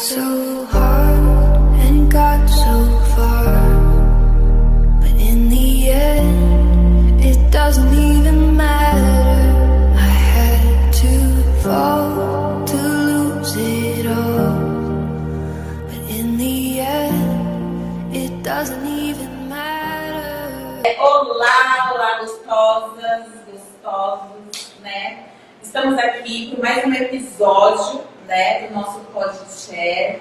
so hard and got so far, but in the end it doesn't even matter. I had to fall to lose it all, but in the end it doesn't even matter. Olá, olá gostosas, gostosos, né? Estamos aqui para mais um episódio, né, do nosso podcast.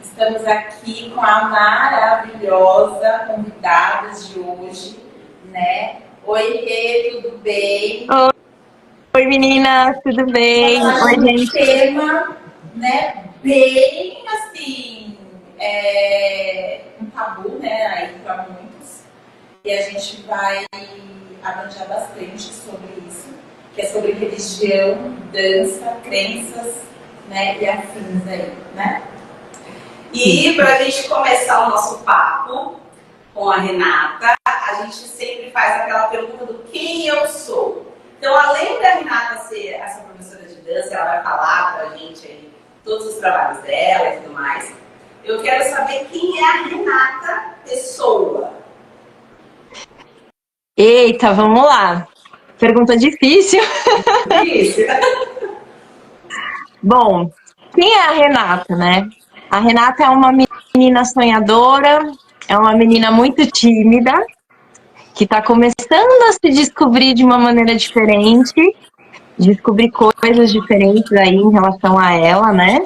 Estamos aqui com a maravilhosa convidada de hoje, né? Oi, Rê, tudo bem? Oi, meninas, tudo bem? Oi, gente. Tema, né, bem assim, um tabu, né, aí para muitos. E a gente vai avançar bastante sobre isso, que é sobre religião, dança, crenças, né, e afins aí, né? E para a gente começar o nosso papo com a Renata, a gente sempre faz aquela pergunta do quem eu sou. Então, além da Renata ser essa professora de dança, ela vai falar pra gente aí todos os trabalhos dela e tudo mais. Eu quero saber quem é a Renata pessoa. Eita, vamos lá. Pergunta difícil. Difícil. Bom, quem é a Renata, né? A Renata é uma menina sonhadora, é uma menina muito tímida, que está começando a se descobrir de uma maneira diferente, descobrir coisas diferentes aí em relação a ela, né?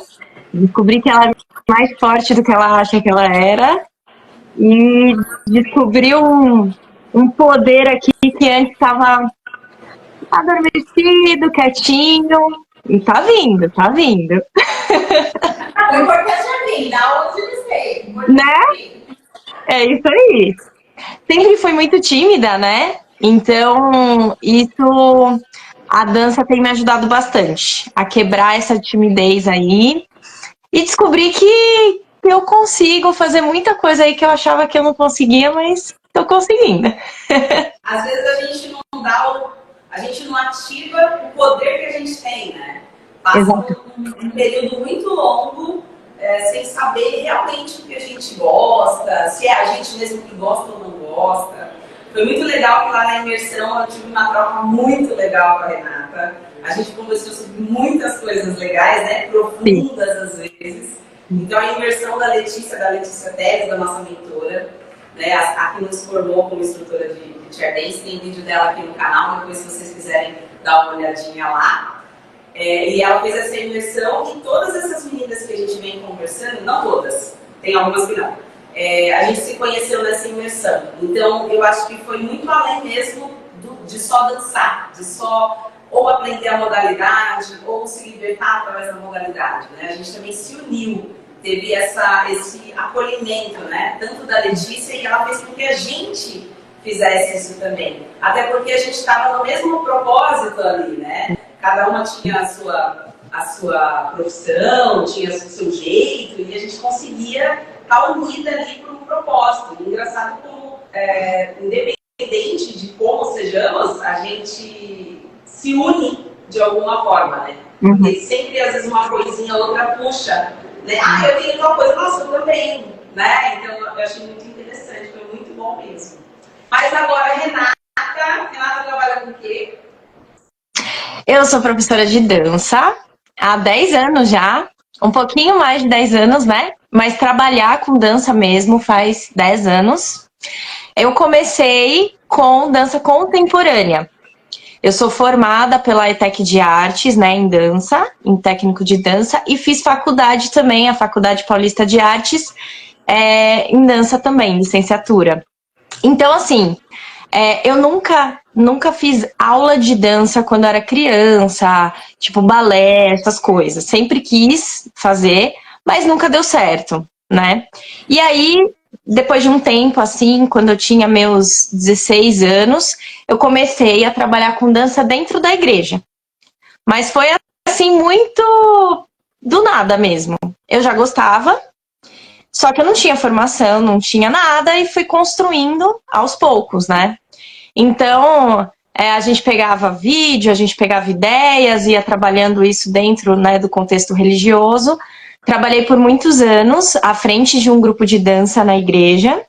Descobrir que ela é mais forte do que ela acha que ela era e descobriu um poder aqui que antes estava adormecido, quietinho, e tá vindo, tá vindo. O importante é vir, da onde ele veio. Né? É isso aí. Sempre fui muito tímida, né? Então, isso, a dança tem me ajudado bastante a quebrar essa timidez aí e descobrir que eu consigo fazer muita coisa aí que eu achava que eu não conseguia, mas tô conseguindo. Às vezes a gente não dá a gente não ativa o poder que a gente tem, né? Passa um período muito longo sem saber realmente o que a gente gosta, se é a gente mesmo que gosta ou não gosta. Foi muito legal que lá na imersão eu tive uma troca muito legal com a Renata. A gente conversou sobre muitas coisas legais, né? Profundas às vezes. Então a imersão da Letícia Teres, da nossa mentora, né? A que nos formou como instrutora de chair dance, tem vídeo dela aqui no canal, depois se vocês quiserem dar uma olhadinha lá. E ela fez essa imersão e todas essas meninas que a gente vem conversando, não todas, tem algumas que não, a gente se conheceu nessa imersão. Então eu acho que foi muito além mesmo de só dançar, de só ou aprender a modalidade ou se libertar através da modalidade, né? A gente também se uniu, teve esse acolhimento, né? Tanto da Letícia, e ela fez com que a gente fizesse isso também. Até porque a gente estava no mesmo propósito ali, né? Cada uma tinha a sua profissão, tinha o seu jeito, e a gente conseguia estar unida ali por um propósito. E engraçado como, independente de como sejamos, a gente se une de alguma forma, né? Porque sempre, às vezes, uma coisinha ou outra puxa, né? Ah, eu tenho tal coisa, nossa, eu também, né? Então, eu achei muito interessante, foi muito bom mesmo. Mas agora, Renata trabalha com o quê? Eu sou professora de dança há 10 anos já, um pouquinho mais de 10 anos, né? Mas trabalhar com dança mesmo faz 10 anos. Eu comecei com dança contemporânea. Eu sou formada pela ETEC de Artes, né, em dança, em técnico de dança, e fiz faculdade também, a Faculdade Paulista de Artes, em dança também, licenciatura. Então, assim, eu nunca fiz aula de dança quando era criança, tipo balé, essas coisas. Sempre quis fazer, mas nunca deu certo, né? E aí, depois de um tempo, assim, quando eu tinha meus 16 anos, eu comecei a trabalhar com dança dentro da igreja. Mas foi, assim, muito do nada mesmo. Eu já gostava, só que eu não tinha formação, não tinha nada, e fui construindo aos poucos, né? Então, a gente pegava vídeo, a gente pegava ideias, ia trabalhando isso dentro, né, do contexto religioso, trabalhei por muitos anos à frente de um grupo de dança na igreja.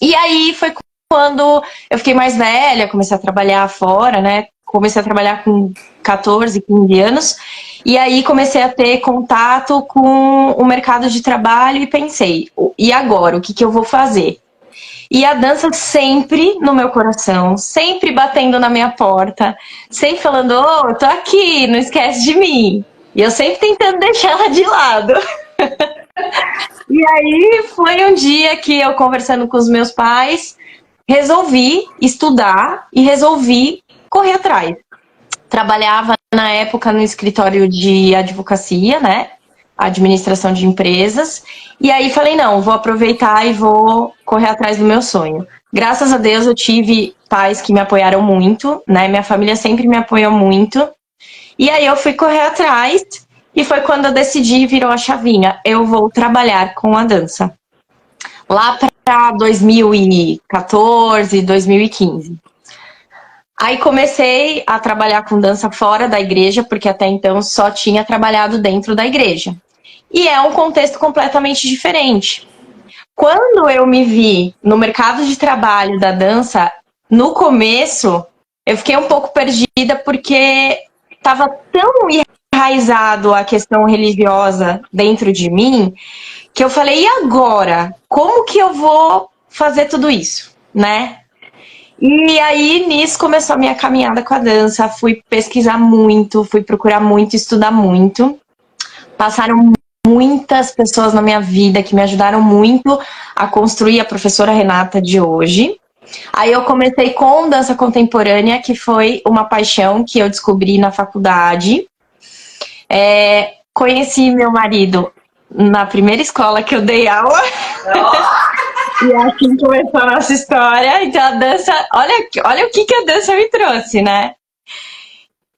E aí foi quando eu fiquei mais velha, comecei a trabalhar fora, né? Comecei a trabalhar com 14, 15 anos. E aí comecei a ter contato com o mercado de trabalho e pensei, e agora? O que eu vou fazer? E a dança sempre no meu coração, sempre batendo na minha porta, sempre falando, ô, tô aqui, não esquece de mim. E eu sempre tentando deixar ela de lado. E aí foi um dia que eu, conversando com os meus pais, resolvi estudar e resolvi correr atrás. Trabalhava na época no escritório de advocacia, né? Administração de empresas. E aí falei, não, vou aproveitar e vou correr atrás do meu sonho. Graças a Deus eu tive pais que me apoiaram muito, né? Minha família sempre me apoiou muito. E aí eu fui correr atrás e foi quando eu decidi, virou a chavinha, eu vou trabalhar com a dança. Lá para 2014, 2015. Aí comecei a trabalhar com dança fora da igreja, porque até então só tinha trabalhado dentro da igreja. E é um contexto completamente diferente. Quando eu me vi no mercado de trabalho da dança, no começo, eu fiquei um pouco perdida, porque estava tão enraizado a questão religiosa dentro de mim, que eu falei, e agora? Como que eu vou fazer tudo isso, né? E aí, nisso, começou a minha caminhada com a dança. Fui pesquisar muito, fui procurar muito, estudar muito. Passaram muitas pessoas na minha vida que me ajudaram muito a construir a professora Renata de hoje. Aí eu comecei com dança contemporânea, que foi uma paixão que eu descobri na faculdade. Conheci meu marido na primeira escola que eu dei aula. E assim começou a nossa história. Então a dança, olha o que a dança me trouxe, né?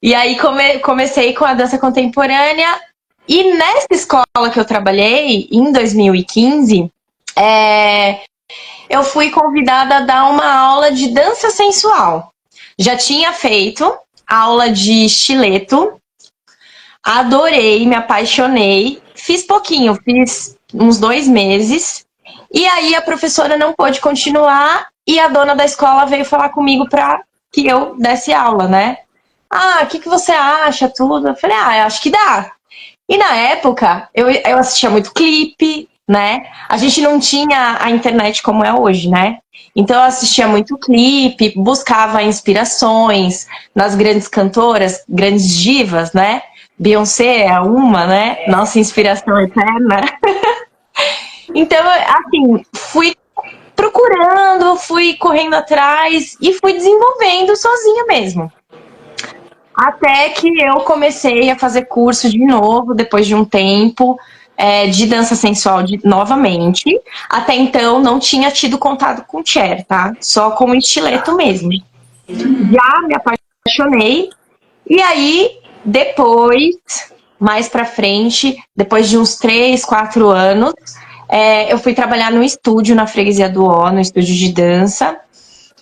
E aí comecei com a dança contemporânea. E nessa escola que eu trabalhei, em 2015, eu fui convidada a dar uma aula de dança sensual. Já tinha feito aula de estileto. Adorei, me apaixonei. Fiz pouquinho, fiz uns 2 meses. E aí a professora não pôde continuar e a dona da escola veio falar comigo para que eu desse aula, né? Ah, o que você acha, tudo? Eu falei, eu acho que dá. E na época, eu assistia muito clipe, né? A gente não tinha a internet como é hoje, né? Então eu assistia muito clipe, buscava inspirações nas grandes cantoras, grandes divas, né? Beyoncé é uma, né? Nossa inspiração eterna. Então, assim, fui procurando, fui correndo atrás e fui desenvolvendo sozinha mesmo. Até que eu comecei a fazer curso de novo, depois de um tempo, de dança sensual novamente. Até então, não tinha tido contato com chair, tá? Só com o estileto mesmo. Já me apaixonei. E aí, depois, mais pra frente, depois de uns 3, 4 anos... eu fui trabalhar no estúdio na Freguesia do Ó, no estúdio de dança.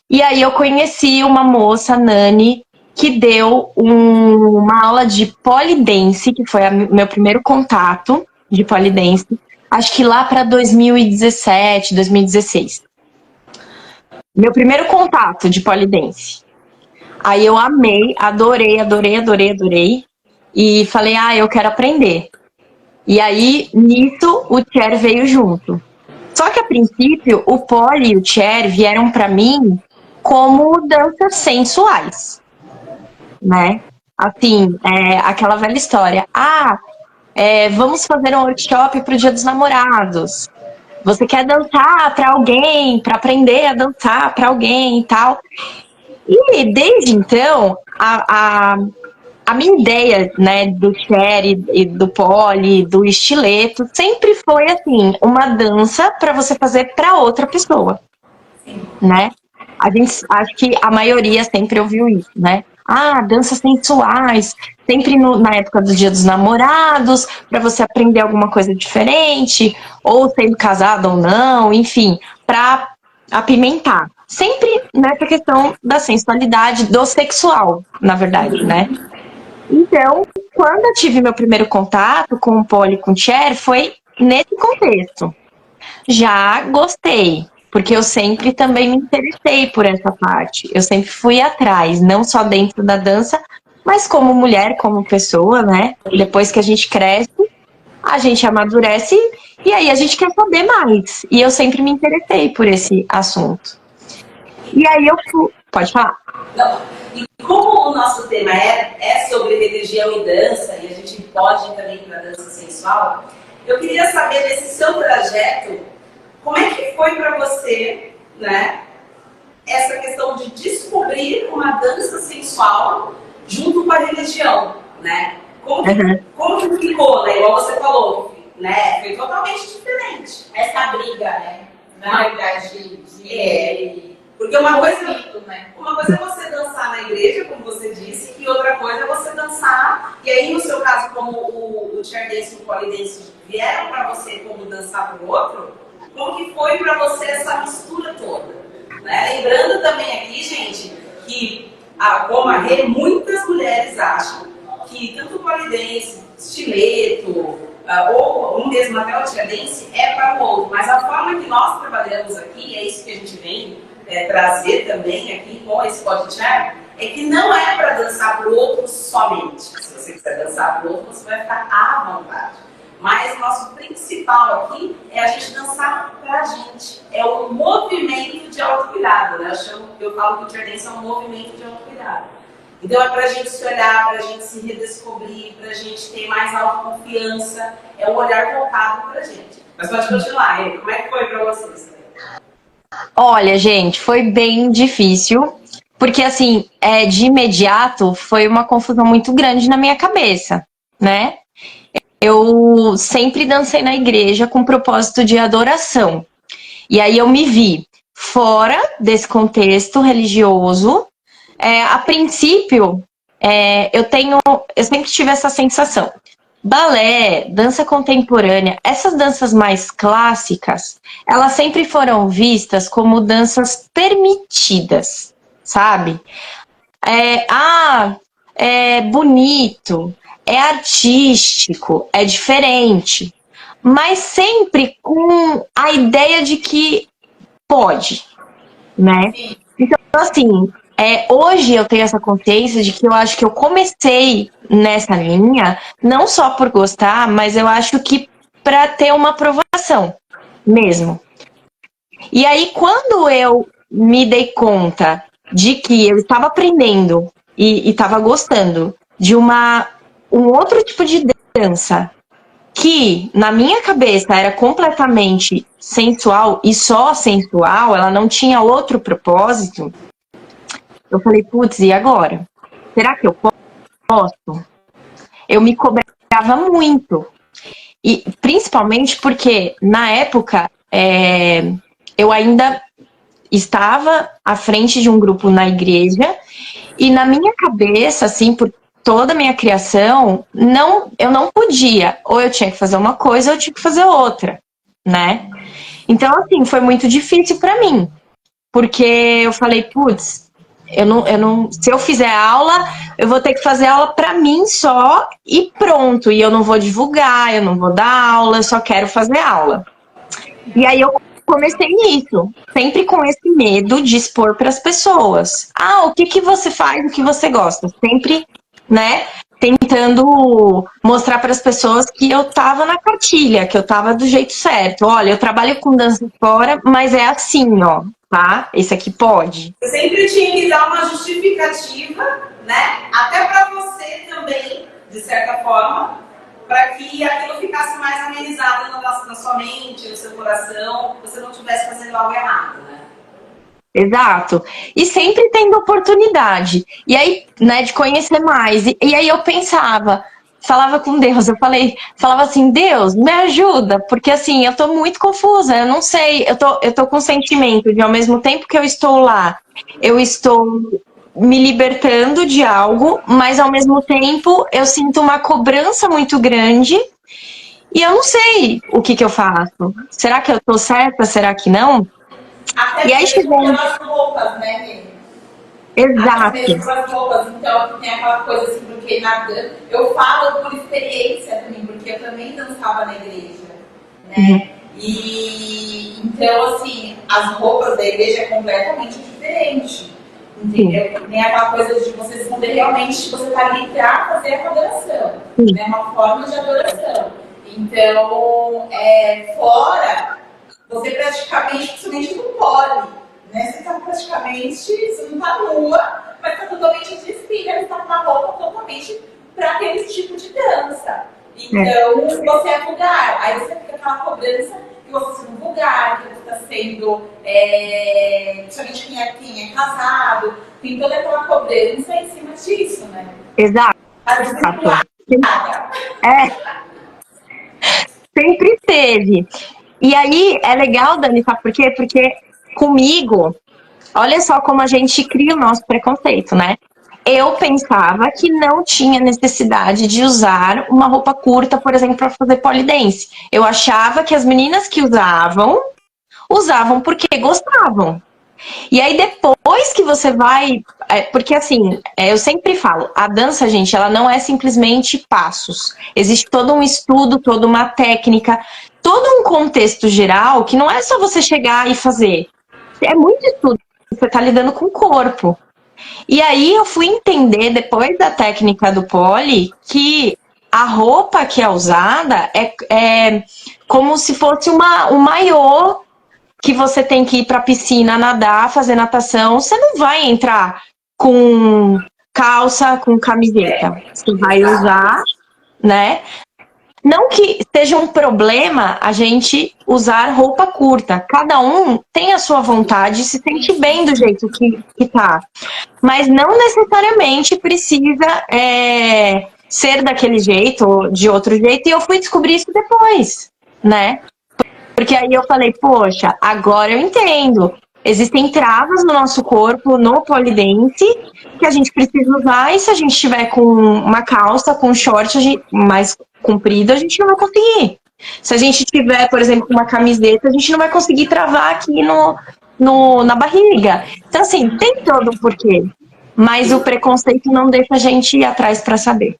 E aí eu conheci uma moça, Nani, que deu uma aula de polidense, que foi meu primeiro contato de polidense. Acho que lá para 2017, 2016. Meu primeiro contato de polidense. Aí eu amei, adorei. E falei, eu quero aprender. E aí, nisso, o chair veio junto. Só que, a princípio, o pole e o chair vieram para mim como danças sensuais, né? Assim, aquela velha história. Vamos fazer um workshop pro Dia dos Namorados. Você quer dançar para alguém, para aprender a dançar para alguém e tal. E, desde então, a minha ideia, né, do chair e do pole, do estileto, sempre foi assim, uma dança para você fazer para outra pessoa, né? Acho que a maioria sempre ouviu isso, né? Danças sensuais, sempre na época do Dia dos Namorados, para você aprender alguma coisa diferente, ou sendo casado ou não, enfim, para apimentar. Sempre nessa questão da sensualidade, do sexual, na verdade, né? Então, quando eu tive meu primeiro contato com o pole e com o chair, foi nesse contexto. Já gostei, porque eu sempre também me interessei por essa parte. Eu sempre fui atrás, não só dentro da dança, mas como mulher, como pessoa, né? Depois que a gente cresce, a gente amadurece e aí a gente quer saber mais. E eu sempre me interessei por esse assunto. E aí eu fui... Pode falar. Não. E como o nosso tema é sobre religião e dança, e a gente pode ir também para a dança sensual, eu queria saber desse seu trajeto, como é que foi para você, né, essa questão de descobrir uma dança sensual junto com a religião, né? Como que ficou, né? Igual você falou, né? Foi totalmente diferente. Essa briga, né? Na verdade, porque uma coisa é você dançar na igreja, como você disse, e outra coisa é você dançar. E aí, no seu caso, como o chair dance e o pole dance vieram para você como dançar para o outro, como que foi para você essa mistura toda? Né? Lembrando também aqui, gente, que como a Rê, muitas mulheres acham que tanto o pole dance, estileto, ou mesmo até o chair dance é para o outro. Mas a forma que nós trabalhamos aqui, é isso que a gente vem trazer também aqui com esse podcast, é que não é para dançar para o outro somente. Se você quiser dançar para o outro, você vai ficar à vontade. Mas o nosso principal aqui é a gente dançar para a gente. É um movimento de autocuidado, né? Eu falo que o chair dance é um movimento de autocuidado. Então é para a gente se olhar, para a gente se redescobrir, para a gente ter mais autoconfiança. É um olhar voltado para a gente. Mas pode continuar, Eri. Como é que foi para vocês? Olha, gente, foi bem difícil, porque assim, de imediato foi uma confusão muito grande na minha cabeça, né? Eu sempre dancei na igreja com propósito de adoração. E aí eu me vi fora desse contexto religioso. A princípio, eu sempre tive essa sensação. Balé, dança contemporânea, essas danças mais clássicas, elas sempre foram vistas como danças permitidas, sabe? É bonito, é artístico, é diferente, mas sempre com a ideia de que pode, né? Então, assim, hoje eu tenho essa consciência de que eu acho que eu comecei nessa linha, não só por gostar, mas eu acho que para ter uma aprovação mesmo. E aí, quando eu me dei conta de que eu estava aprendendo e estava gostando de um outro tipo de dança, que na minha cabeça era completamente sensual e só sensual, ela não tinha outro propósito, eu falei, putz, e agora? Será que eu posso? Eu me cobrava muito. E principalmente porque, na época, eu ainda estava à frente de um grupo na igreja e na minha cabeça, assim, por toda a minha criação, eu não podia. Ou eu tinha que fazer uma coisa ou eu tinha que fazer outra, né? Então, assim, foi muito difícil para mim. Porque eu falei, putz, se eu fizer aula, eu vou ter que fazer aula para mim só e pronto. E eu não vou divulgar, eu não vou dar aula, eu só quero fazer aula. E aí eu comecei nisso, sempre com esse medo de expor para as pessoas. O que você faz, o que você gosta? Sempre, né, tentando mostrar para as pessoas que eu tava na cartilha, que eu tava do jeito certo. Olha, eu trabalho com dança fora, mas é assim, ó. Tá? Esse aqui pode. Você sempre tinha que dar uma justificativa, né? Até para você também, de certa forma, para que aquilo ficasse mais amenizado na sua mente, no seu coração, você não estivesse fazendo algo errado, né? Exato. E sempre tendo oportunidade. E aí, né, de conhecer mais. E aí eu pensava, falava com Deus, falava assim, Deus, me ajuda, porque assim, eu tô muito confusa, eu não sei, eu tô com sentimento de ao mesmo tempo que eu estou lá, eu estou me libertando de algo, mas ao mesmo tempo eu sinto uma cobrança muito grande e eu não sei o que eu faço. Será que eu tô certa? Será que não? Até e aí chegou pelas roupas, né, Nene? Exato. Até mesmo pelas roupas, então tem aquela coisa assim, porque eu falo por experiência também, porque eu também dançava na igreja. né? E então, assim, as roupas da igreja é completamente diferente. Entendeu? Tem aquela coisa de você esconder realmente, você tá ali pra fazer a adoração, né? Uma forma de adoração. Então, fora, você praticamente, principalmente no pole, né? Você tá praticamente, você não tá nua, mas tá totalmente despida, você tá com uma roupa totalmente para aquele tipo de dança. Então, você é vulgar, aí você fica aquela cobrança que você está sendo vulgar, que você está sendo, principalmente quem é casado, tem toda aquela cobrança em cima disso, né? Exato. Sempre teve. E aí é legal, Dani, sabe por quê? Porque comigo, olha só como a gente cria o nosso preconceito, né? Eu pensava que não tinha necessidade de usar uma roupa curta, por exemplo, para fazer pole dance. Eu achava que as meninas que usavam porque gostavam. E aí depois que você vai... porque assim, eu sempre falo, a dança, gente, ela não é simplesmente passos. Existe todo um estudo, toda uma técnica, todo um contexto geral que não é só você chegar e fazer. É muito estudo, você tá lidando com o corpo. E aí eu fui entender, depois da técnica do pole, que a roupa que é usada é como se fosse um maiô que você tem que ir pra piscina nadar, fazer natação. Você não vai entrar com calça, com camiseta. Você vai usar, né? Não que seja um problema a gente usar roupa curta. Cada um tem a sua vontade, se sente bem do jeito que tá. Mas não necessariamente precisa ser daquele jeito ou de outro jeito. E eu fui descobrir isso depois, né? Porque aí eu falei, poxa, agora eu entendo. Existem travas no nosso corpo, no pole dance, que a gente precisa usar. E se a gente estiver com uma calça, com um short mais comprido, a gente não vai conseguir. Se a gente tiver, por exemplo, com uma camiseta, a gente não vai conseguir travar aqui na barriga. Então, assim, tem todo um porquê. Mas o preconceito não deixa a gente ir atrás para saber,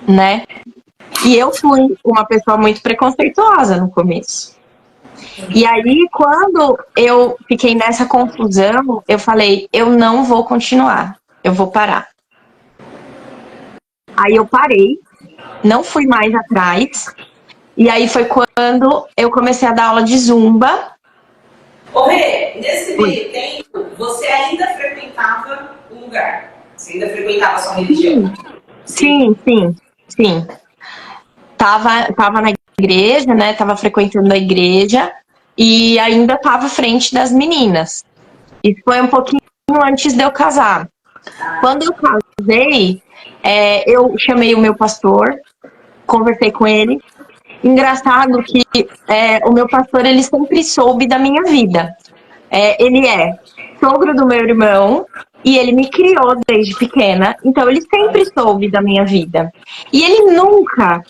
né? E eu fui uma pessoa muito preconceituosa no começo. E aí, quando eu fiquei nessa confusão, eu falei, eu não vou continuar, eu vou parar. Aí eu parei, não fui mais atrás. E aí foi quando eu comecei a dar aula de zumba. Ô Rê, nesse meio tempo, você ainda frequentava o lugar? Você ainda frequentava a sua religião? Sim. Tava na igreja, né? Tava frequentando a igreja e ainda tava à frente das meninas. Isso foi um pouquinho antes de eu casar. Quando eu casei, eu chamei o meu pastor, conversei com ele. Engraçado que o meu pastor, ele sempre soube da minha vida. Ele é sogro do meu irmão e ele me criou desde pequena, então ele sempre soube da minha vida. E ele nunca,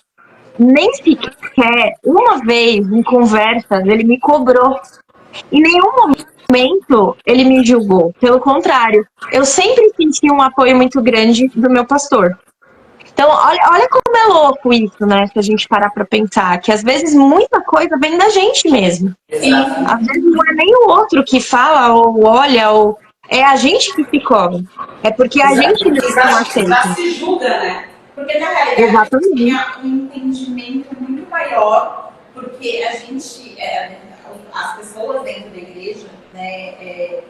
nem sequer uma vez em conversas, ele me cobrou. Em nenhum momento ele me julgou. Pelo contrário, eu sempre senti um apoio muito grande do meu pastor. Então, olha como é louco isso, né? Se a gente parar pra pensar, que às vezes muita coisa vem da gente mesmo. Exatamente. Às vezes não é nem o outro que fala ou olha, ou é a gente que se cobra. É porque a gente não aceita. Já se julga, né? Porque na realidade Exatamente. tinha um entendimento muito maior, porque a gente, as pessoas dentro da igreja, né,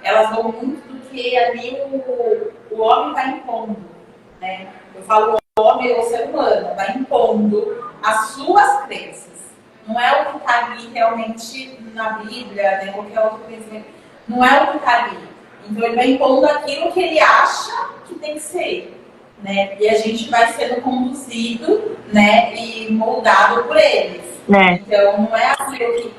elas vão muito do que ali o homem está impondo, né? Eu falo o homem ou o ser humano, vai impondo as suas crenças. Não é o que está ali realmente na Bíblia, né, qualquer outro pensamento. Não é o que está ali. Então ele vai impondo aquilo que ele acha que tem que ser. Né? E a gente vai sendo conduzido, né, e moldado por eles. Então não é aquilo que...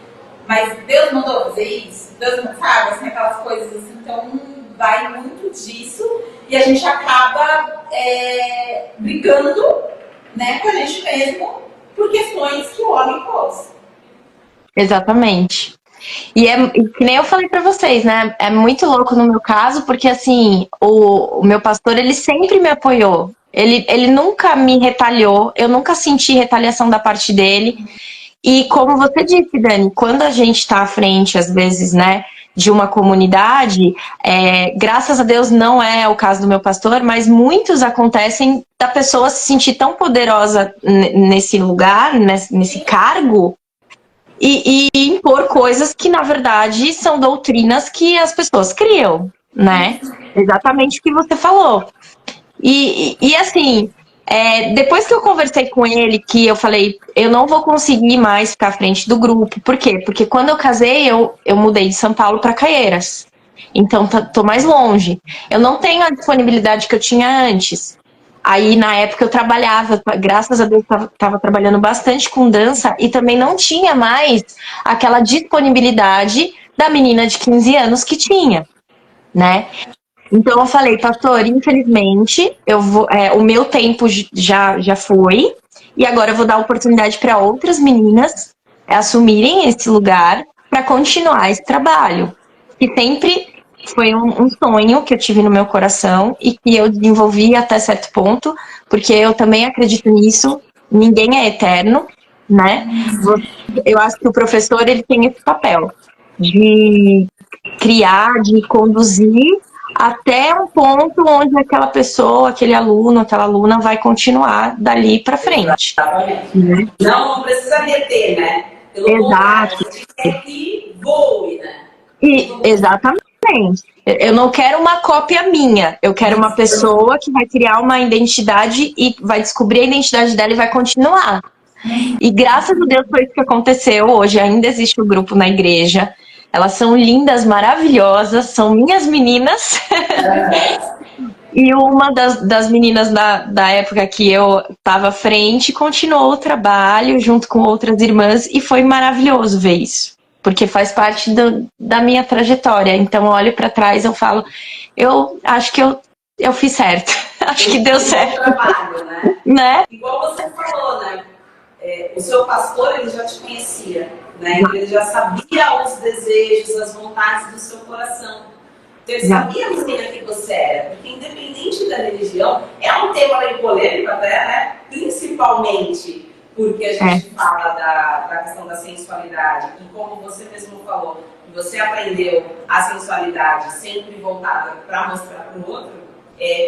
Mas Deus mandou fazer isso? Deus não sabe, assim, aquelas coisas assim. Então vai muito disso e a gente acaba brigando, né, com a gente mesmo por questões que o homem pôs. Exatamente. E que nem eu falei pra vocês, né? É muito louco no meu caso, porque assim, o meu pastor, ele sempre me apoiou. Ele nunca me retalhou, eu nunca senti retaliação da parte dele. E como você disse, Dani, quando a gente está à frente, às vezes, né, de uma comunidade, graças a Deus não é o caso do meu pastor, mas muitos acontecem da pessoa se sentir tão poderosa nesse lugar, nesse cargo, e impor coisas que, na verdade, são doutrinas que as pessoas criam, né? Exatamente o que você falou. E assim, depois que eu conversei com ele, que eu falei, eu não vou conseguir mais ficar à frente do grupo. Por quê? Porque quando eu casei, eu mudei de São Paulo para Caieiras. Então, tô mais longe. Eu não tenho a disponibilidade que eu tinha antes. Aí, na época, eu trabalhava, graças a Deus, estava trabalhando bastante com dança e também não tinha mais aquela disponibilidade da menina de 15 anos que tinha, né? Então, eu falei, pastor, infelizmente, o meu tempo já foi e agora eu vou dar oportunidade para outras meninas assumirem esse lugar para continuar esse trabalho. E sempre foi um sonho que eu tive no meu coração e que eu desenvolvi até certo ponto, porque eu também acredito nisso, ninguém é eterno, né? Eu acho que o professor, ele tem esse papel de criar, de conduzir até um ponto onde aquela pessoa, aquele aluno, aquela aluna vai continuar dali para frente. Né? Não precisa reter, né? Pelo Exato. A gente quer que voe, né? Exatamente. Eu não quero uma cópia minha. Eu quero uma pessoa que vai criar uma identidade e vai descobrir a identidade dela e vai continuar. E graças a Deus foi isso que aconteceu. Hoje ainda existe o grupo na igreja. Elas são lindas, maravilhosas, são minhas meninas. E uma das meninas da época que eu estava à frente continuou o trabalho junto com outras irmãs e foi maravilhoso ver isso. Porque faz parte da minha trajetória. Então, eu olho para trás e falo, eu acho que eu fiz certo. Acho que deu certo. Trabalho, né? Igual você falou, né? O seu pastor, ele já te conhecia, né? Ele já sabia os desejos, as vontades do seu coração. Então, ele sabia a menina que você era. Porque, independente da religião, é um tema meio polêmico até, né? Principalmente porque a gente fala da questão da sensualidade. E como você mesmo falou, você aprendeu a sensualidade sempre voltada para mostrar para o outro,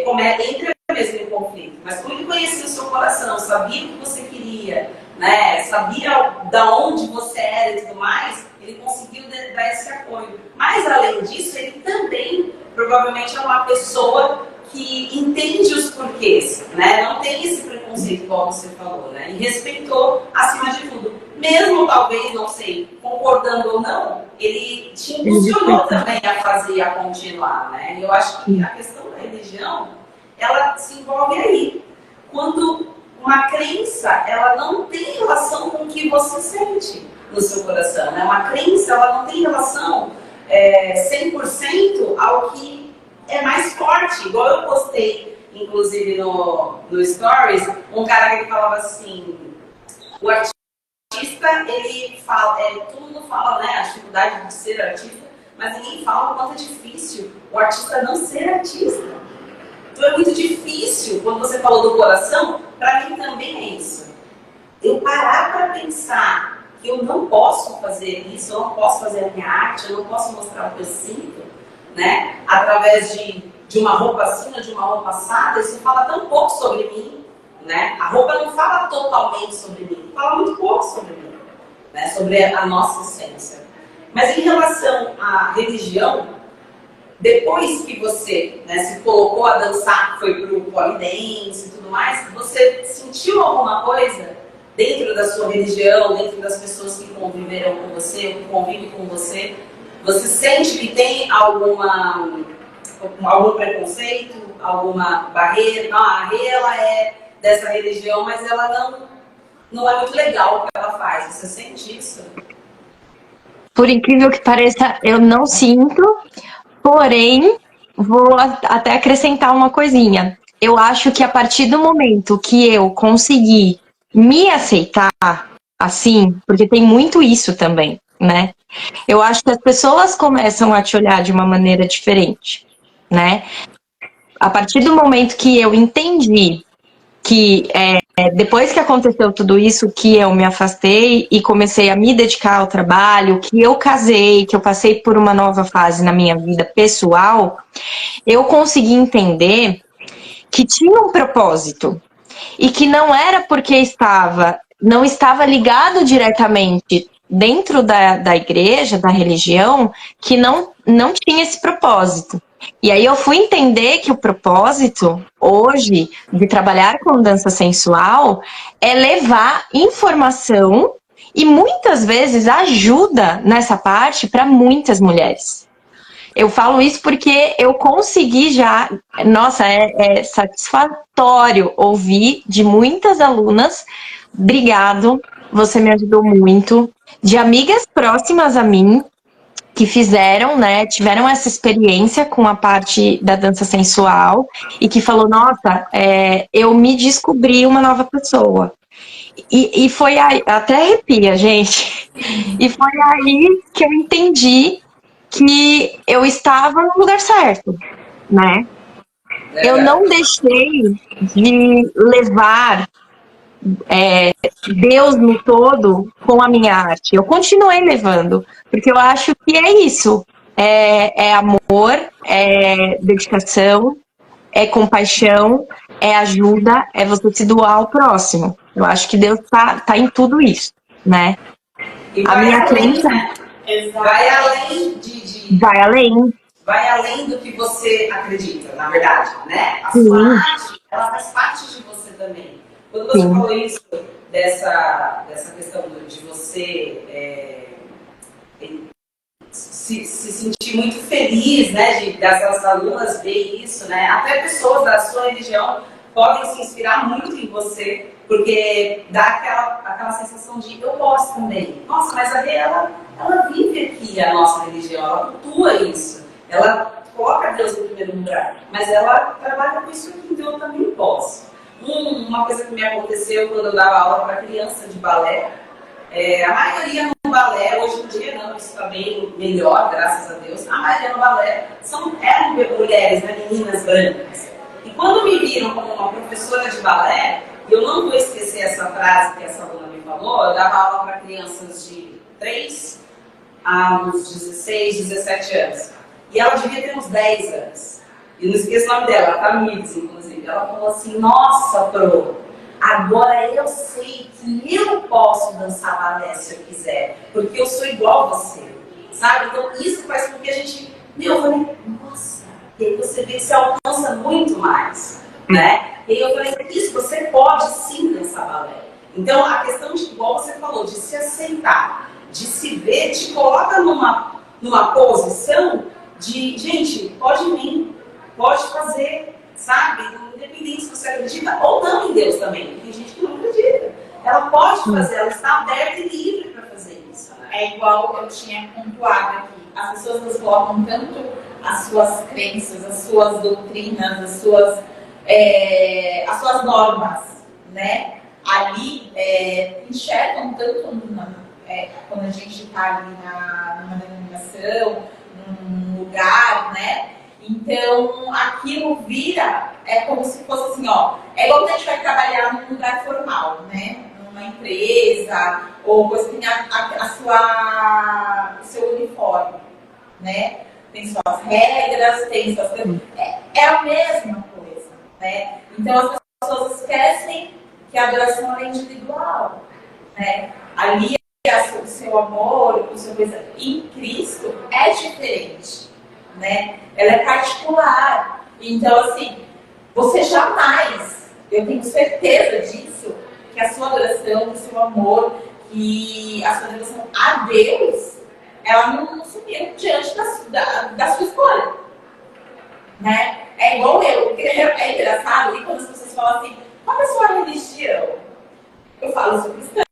como entra mesmo em conflito. Mas como ele conhecia o seu coração, sabia o que você queria, né? Sabia da onde você era e tudo mais, ele conseguiu dar esse apoio. Mas, além disso, ele também, provavelmente, é uma pessoa que entende os porquês, né? Não tem esse preconceito, igual você falou, né? E respeitou acima de tudo. Mesmo, talvez, não sei, concordando ou não, ele te impulsionou também a fazer e a continuar, né? E eu acho que a questão da religião, ela se envolve aí. Quando uma crença, ela não tem relação com o que você sente no seu coração, né? Uma crença, ela não tem relação 100% ao que é mais forte. Igual eu postei, inclusive no Stories, um cara que falava assim, o artista, ele fala, todo mundo fala, né, a dificuldade de ser artista, mas ninguém fala o quanto é difícil o artista não ser artista. Então é muito difícil, quando você falou do coração, para mim também é isso. Eu parar para pensar que eu não posso fazer isso, eu não posso fazer a minha arte, eu não posso mostrar o que eu sinto, né? Através de uma roupa assim ou de uma roupa assada, isso fala tão pouco sobre mim, né? A roupa não fala totalmente sobre mim, fala muito pouco sobre mim, né? Sobre a nossa essência. Mas em relação à religião, depois que você, né, se colocou a dançar, foi pro polidense e tudo mais, você sentiu alguma coisa dentro da sua religião, dentro das pessoas que conviveram com você, ou que convivem com você? Você sente que tem algum preconceito, alguma barreira? Não, a Rê, ela é dessa religião, mas ela não é muito legal o que ela faz. Você sente isso? Por incrível que pareça, eu não sinto. Porém, vou até acrescentar uma coisinha. Eu acho que a partir do momento que eu conseguir me aceitar assim, porque tem muito isso também, né? Eu acho que as pessoas começam a te olhar de uma maneira diferente, né? A partir do momento que eu entendi que depois que aconteceu tudo isso, que eu me afastei e comecei a me dedicar ao trabalho, que eu casei, que eu passei por uma nova fase na minha vida pessoal, eu consegui entender que tinha um propósito e que não era porque não estava ligado diretamente dentro da igreja, da religião, que não tinha esse propósito. E aí eu fui entender que o propósito, hoje, de trabalhar com dança sensual, é levar informação e muitas vezes ajuda nessa parte para muitas mulheres. Eu falo isso porque eu consegui já. Nossa, é satisfatório ouvir de muitas alunas. Obrigado, você me ajudou muito. De amigas próximas a mim que fizeram, né, tiveram essa experiência com a parte da dança sensual e que falou, nossa, eu me descobri uma nova pessoa. E foi aí, até arrepia, gente. E foi aí que eu entendi que eu estava no lugar certo, né? Eu não deixei de levar Deus no todo com a minha arte. Eu continuei levando, porque eu acho que é isso. É amor, é dedicação, é compaixão, é ajuda, é você se doar ao próximo. Eu acho que Deus tá em tudo isso, né? E A minha crença vai além vai além. vai além do que você acredita, na verdade, né? A Sim. sua arte, ela faz parte de você também. Quando você Sim. falou isso, dessa questão de você se sentir muito feliz, né, das alunas ver isso, né? Até pessoas da sua religião podem se inspirar muito em você, porque dá aquela sensação de eu posso também. Nossa, mas a Rê, ela vive aqui a nossa religião, ela cultua isso, ela coloca Deus no primeiro lugar, mas ela trabalha com isso aqui, então eu também posso. Uma coisa que me aconteceu quando eu dava aula para criança de balé, a maioria no balé, hoje em dia não, isso está bem melhor, graças a Deus, a maioria no balé eram mulheres, né, meninas brancas. E quando me viram como uma professora de balé, eu não vou esquecer essa frase que essa aluna me falou, eu dava aula para crianças de 3 a uns 16, 17 anos. E ela devia ter uns 10 anos. E não esqueço o nome dela, Tamires, inclusive. Ela falou assim, nossa, Pro, agora eu sei que eu posso dançar balé se eu quiser, porque eu sou igual a você, sabe? Então isso faz com que a gente, eu falei, nossa, e aí você vê que você alcança muito mais, né? E aí eu falei, isso, você pode sim dançar balé. Então a questão de, igual você falou, de se aceitar, de se ver, te coloca numa posição de, gente, pode vir, pode fazer, sabe? Independente se você acredita ou não em Deus também. Tem gente que não acredita. Ela pode fazer, ela está aberta e livre para fazer isso. Né? É igual eu tinha pontuado aqui. As pessoas nos colocam tanto as suas crenças, as suas doutrinas, as suas normas, né? Ali enxergam tanto quando a gente está ali numa denominação, num lugar, né? Então, aquilo vira, como se fosse assim, ó, é igual que a gente vai trabalhar num lugar formal, né? Numa empresa, ou coisa que tem o seu uniforme, né? Tem suas regras, tem suas coisas. É a mesma coisa, né? Então, as pessoas esquecem que a adoração é individual, né? Ali, o seu amor, o seu coisa em Cristo é diferente. Né? Ela é particular. Então, assim, você jamais, eu tenho certeza disso, que a sua adoração, o seu amor, que a sua devoção a Deus, ela não sumiu diante da sua escolha. Né? É igual é engraçado, e quando as pessoas falam assim, qual é a sua religião? Eu falo, eu sou cristã,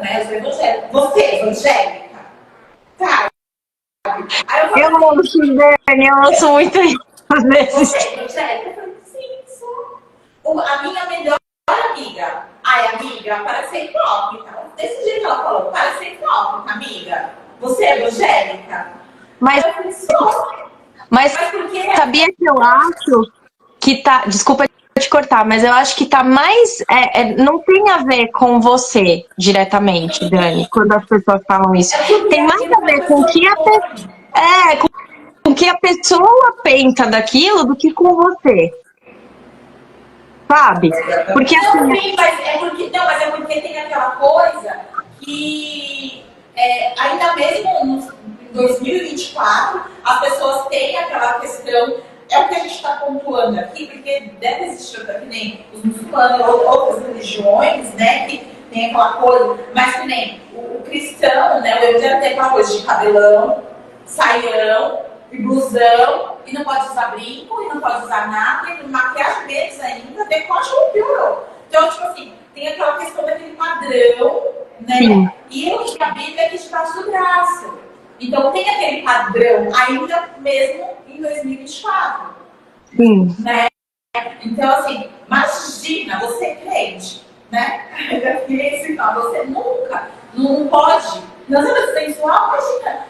né? Eu sou evangélica. Você é evangélica? Tá. Eu ouço, Dani, eu ouço muito isso às vezes. Você é evangélica? Eu falei, sim, sou. A minha melhor amiga. Ai, amiga, para de ser hipócrita. Desse jeito que ela falou, para de ser hipócrita, amiga. Você é evangélica? Mas, eu falei, sou. mas porque sabia que eu acho que tá. Desculpa te cortar, mas eu acho que tá mais. Não tem a ver com você diretamente, Dani, quando as pessoas falam isso. Tem mais a ver com o que com que a pessoa pensa daquilo do que com você. Sabe? Porque assim. Não, sim, mas é porque tem aquela coisa que ainda mesmo em 2024 as pessoas têm aquela questão. É o que a gente está pontuando aqui, porque deve existir que nem os muçulmanos, outras religiões, né, que tem aquela coisa, mas que nem o cristão, né, o evangélico tem aquela coisa de cabelão, saião e blusão, e não pode usar brinco, e não pode usar nada, e maquiagem menos ainda, decote ou piorou. Então, tipo assim, tem aquela questão daquele padrão, né, Sim. e eu que a Bíblia é que te faz do braço. Então, tem aquele padrão ainda mesmo em 2024. Sim. Né? Então, assim, imagina, você é crente, né? Você nunca, não pode. Dança sensual, imagina.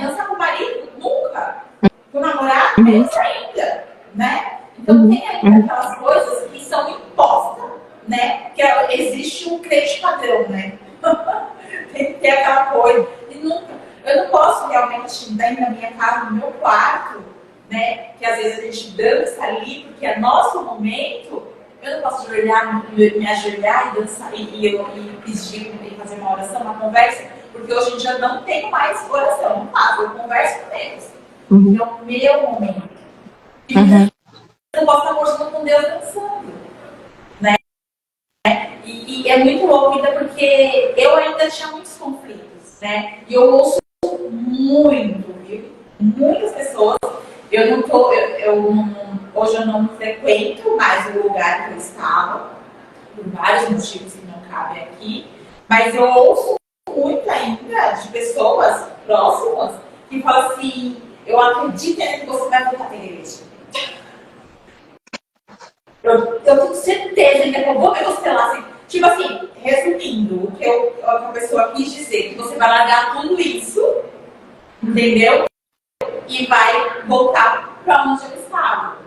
Dançar com o marido, nunca. Com o namorado, menos ainda, né? Então, tem ainda aquelas coisas que são impostas, né? Que existe um crente padrão, né? Tem que ter aquela coisa. E eu não posso realmente, dentro da minha casa, no meu quarto, né? Que às vezes a gente dança ali, porque é nosso momento. Eu não posso me ajoelhar e dançar e pedir e fazer uma oração, uma conversa, porque hoje em dia não tenho mais oração, não faço, eu converso com eles. É o meu momento. E eu não posso estar conversando com Deus dançando. Né? E é muito louco ainda porque eu ainda tinha muitos conflitos, né? E eu ouço muito, viu? Muitas pessoas. Hoje eu não frequento mais o lugar que eu estava, por vários motivos que não cabem aqui, mas eu ouço muito ainda de pessoas próximas que falam assim: eu acredito que você vai voltar para a igreja. Eu tenho certeza que eu vou ver você lá, assim, tipo assim, resumindo o que a pessoa quis dizer, que você vai largar tudo isso, entendeu? E vai voltar para onde eu estava.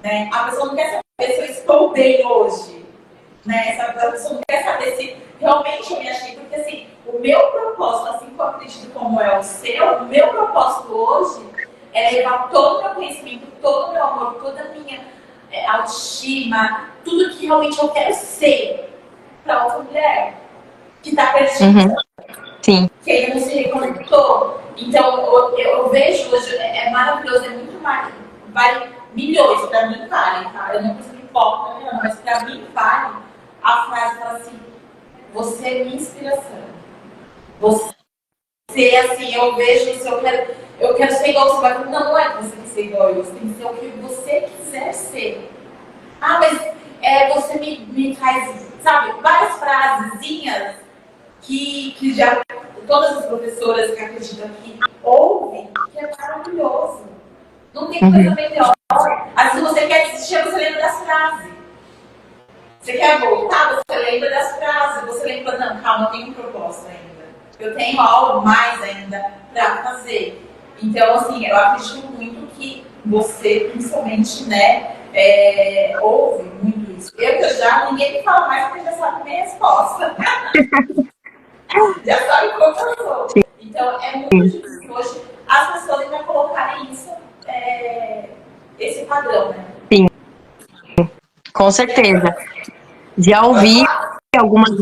Né? A pessoa não quer saber se eu estou bem hoje. Né? A pessoa não quer saber se realmente eu me achei, porque assim, o meu propósito, assim como eu acredito como é o meu propósito hoje é levar todo o meu conhecimento, todo o meu amor, toda a minha autoestima, tudo que realmente eu quero ser para outra mulher que está perdida. Sim. Que ainda não se reconectou. Então, eu vejo hoje, é maravilhoso, é muito mais. Vale milhões, para mim vale, tá? Eu não preciso de foco, mas para mim vale a frase fala assim: você é minha inspiração. Você, assim, eu vejo isso, eu quero ser igual você, mas não é que você quer ser igual eu, você tem que ser o que você quiser ser. Ah, mas você me faz, sabe, várias frasezinhas que já todas as professoras que acreditam aqui ouvem, que é maravilhoso. Não tem coisa melhor. Assim, se você quer desistir, você lembra das frases. Você quer voltar, você lembra das frases. Você lembra, não, calma, eu tenho um propósito ainda. Eu tenho algo mais ainda para fazer. Então, assim, eu acredito muito que você, principalmente, né, ouve muito isso. Ninguém me fala mais porque já sabe a minha resposta. Já sabe como eu sou. Então, é muito difícil hoje as pessoas ainda colocarem isso, esse padrão, né? Sim, com certeza. Já ouvi algumas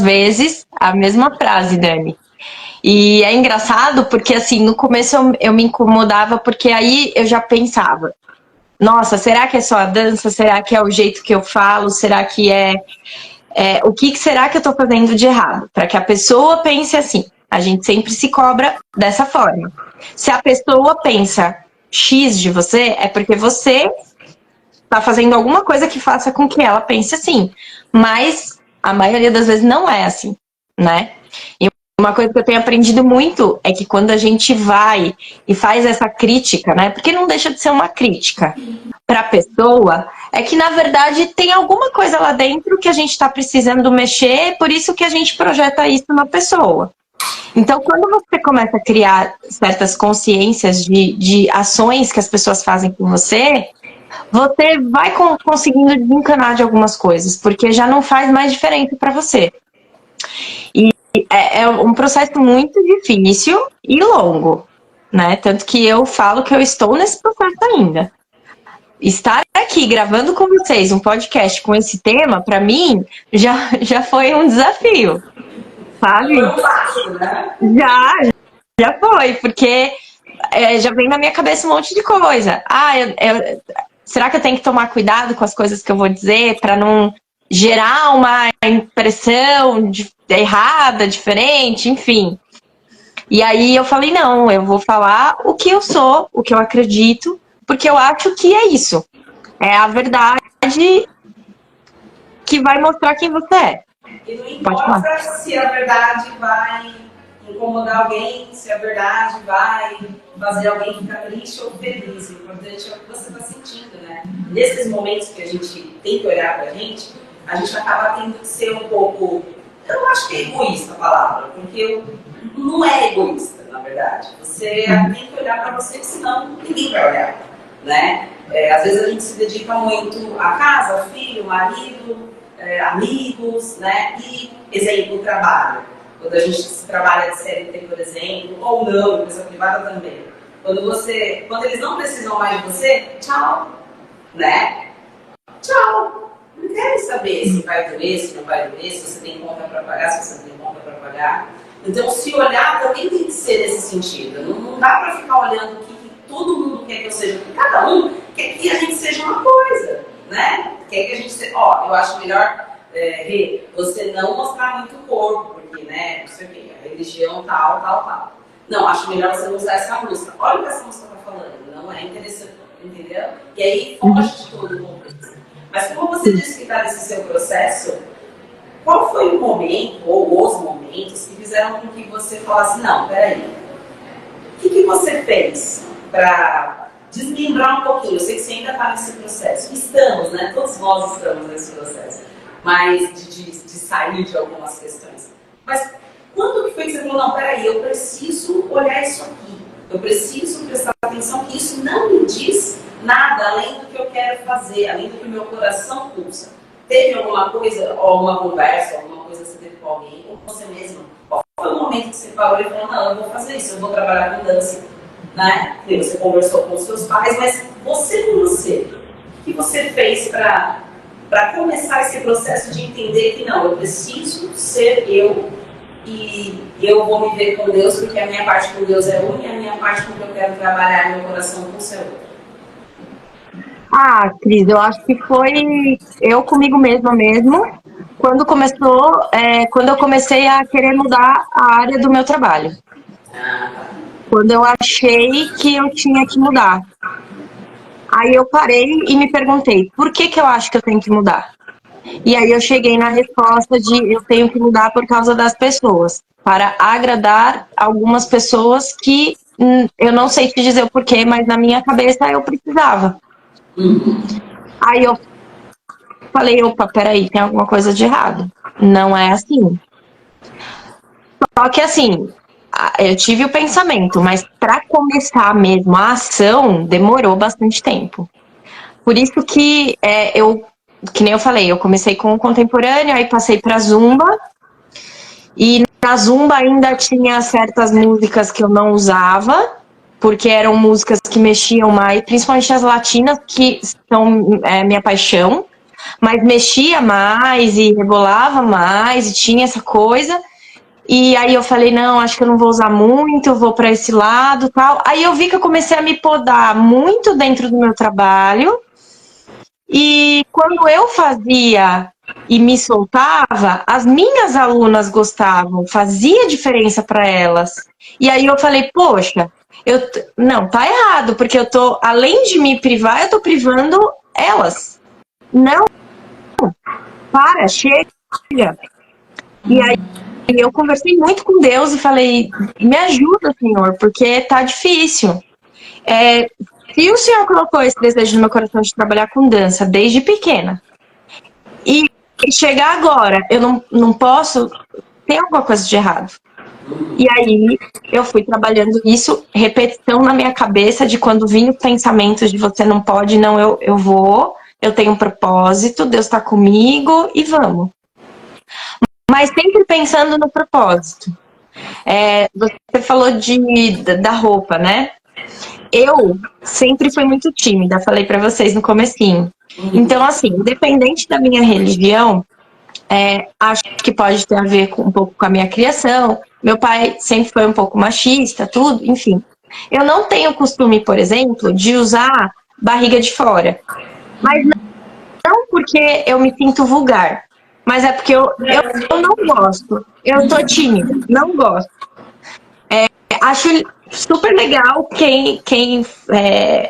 vezes a mesma frase, Dani. E é engraçado porque, assim, no começo eu me incomodava porque aí eu já pensava: nossa, será que é só a dança? Será que é o jeito que eu falo? Será que o que será que eu tô fazendo de errado? Para que a pessoa pense assim. A gente sempre se cobra dessa forma. Se a pessoa pensa X de você, é porque você tá fazendo alguma coisa que faça com que ela pense assim. Mas a maioria das vezes não é assim, né? E uma coisa que eu tenho aprendido muito é que quando a gente vai e faz essa crítica, né? Porque não deixa de ser uma crítica para a pessoa, é que na verdade tem alguma coisa lá dentro que a gente está precisando mexer, por isso que a gente projeta isso na pessoa. Então, quando você começa a criar certas consciências de ações que as pessoas fazem com você, você vai conseguindo desencanar de algumas coisas, porque já não faz mais diferença para você. E é um processo muito difícil e longo, né? Tanto que eu falo que eu estou nesse processo ainda. Estar aqui gravando com vocês um podcast com esse tema, para mim, já foi um desafio, sabe? Foi um passo, né? Já foi, porque já vem na minha cabeça um monte de coisa. Será que eu tenho que tomar cuidado com as coisas que eu vou dizer para não gerar uma impressão errada, diferente, enfim. E aí eu falei, não, eu vou falar o que eu sou, o que eu acredito, porque eu acho que é isso. É a verdade que vai mostrar quem você é. E não importa se a verdade vai incomodar alguém, se a verdade vai fazer alguém ficar triste ou feliz. O importante é o que você está sentindo, né? Nesses momentos que a gente tem que olhar pra gente, a gente acaba tendo que ser um pouco... Eu não acho que é egoísta a palavra, porque não é egoísta, na verdade. Você tem que olhar pra você, senão ninguém vai olhar, né? Às vezes a gente se dedica muito à casa, ao filho, ao marido, amigos, né? E, exemplo, o trabalho. Quando a gente trabalha de CLT, por exemplo, ou não, empresa privada também. Quando eles não precisam mais de você, tchau, né? Tchau. Não querem saber se vai doer, se não vai doer, se você tem conta para pagar, se você não tem conta para pagar. Então, se olhar também tem que ser nesse sentido. Não dá para ficar olhando o que todo mundo quer que eu seja, porque cada um quer que a gente seja uma coisa, né? Quer que a gente seja... eu acho melhor você não mostrar muito o corpo, porque, né, não sei o quê, a religião tal. Não, acho melhor você não usar essa música. Olha o que essa música está falando, não é interessante, entendeu? E aí foge de todo o contexto. Mas como você disse que está nesse seu processo, qual foi o momento, ou os momentos, que fizeram com que você falasse, não, peraí, o que você fez para desmembrar um pouquinho? Eu sei que você ainda está nesse processo. Estamos, né? Todos nós estamos nesse processo. Mas de sair de algumas questões. Mas quando que foi que você falou, não, peraí, eu preciso olhar isso aqui. Eu preciso prestar atenção que isso não me diz nada além do que eu quero fazer, além do que o meu coração pulsa. Teve alguma coisa, alguma conversa, alguma coisa que você teve com alguém, ou com você mesmo? Qual foi o momento que você parou e falou, não, eu vou fazer isso, eu vou trabalhar com dança, né? E você conversou com os seus pais, mas você com você, o que você fez para começar esse processo de entender que não, eu preciso ser eu e eu vou me ver com Deus, porque a minha parte com Deus é uma e a minha parte com que eu quero trabalhar meu coração com o seu outro. Cris, eu acho que foi eu comigo mesma mesmo, quando eu comecei a querer mudar a área do meu trabalho. Quando eu achei que eu tinha que mudar. Aí eu parei e me perguntei, por que eu acho que eu tenho que mudar? E aí eu cheguei na resposta de eu tenho que mudar por causa das pessoas, para agradar algumas pessoas que eu não sei te dizer o porquê, mas na minha cabeça eu precisava. Aí eu falei, opa, peraí, tem alguma coisa de errado. Não é assim. Só que assim, eu tive o pensamento, mas para começar mesmo a ação, demorou bastante tempo. Por isso que que nem eu falei, eu comecei com o contemporâneo, aí passei para Zumba, e na Zumba ainda tinha certas músicas que eu não usava, porque eram músicas que mexiam mais, principalmente as latinas, que são minha paixão, mas mexia mais e rebolava mais, e tinha essa coisa. E aí eu falei, não, acho que eu não vou usar muito, vou para esse lado, tal. Aí eu vi que eu comecei a me podar muito dentro do meu trabalho. E quando eu fazia e me soltava, as minhas alunas gostavam, fazia diferença para elas. E aí eu falei, poxa, não, tá errado, porque eu tô, além de me privar, eu tô privando elas. Não, chega. E aí eu conversei muito com Deus e falei, me ajuda, Senhor, porque tá difícil. Se o Senhor colocou esse desejo no meu coração de trabalhar com dança desde pequena, e chegar agora, eu não posso, tem alguma coisa de errado. E aí eu fui trabalhando isso, repetição na minha cabeça de quando vinha os pensamentos de você não pode, não, eu vou, eu tenho um propósito, Deus está comigo e vamos. Mas sempre pensando no propósito. Você falou da roupa, né? Eu sempre fui muito tímida, falei pra vocês no comecinho. Então, assim, independente da minha religião, acho que pode ter a ver um pouco com a minha criação. Meu pai sempre foi um pouco machista, tudo, enfim. Eu não tenho costume, por exemplo, de usar barriga de fora. Mas não porque eu me sinto vulgar, mas é porque eu não gosto. Eu tô tímida, não gosto. Acho super legal quem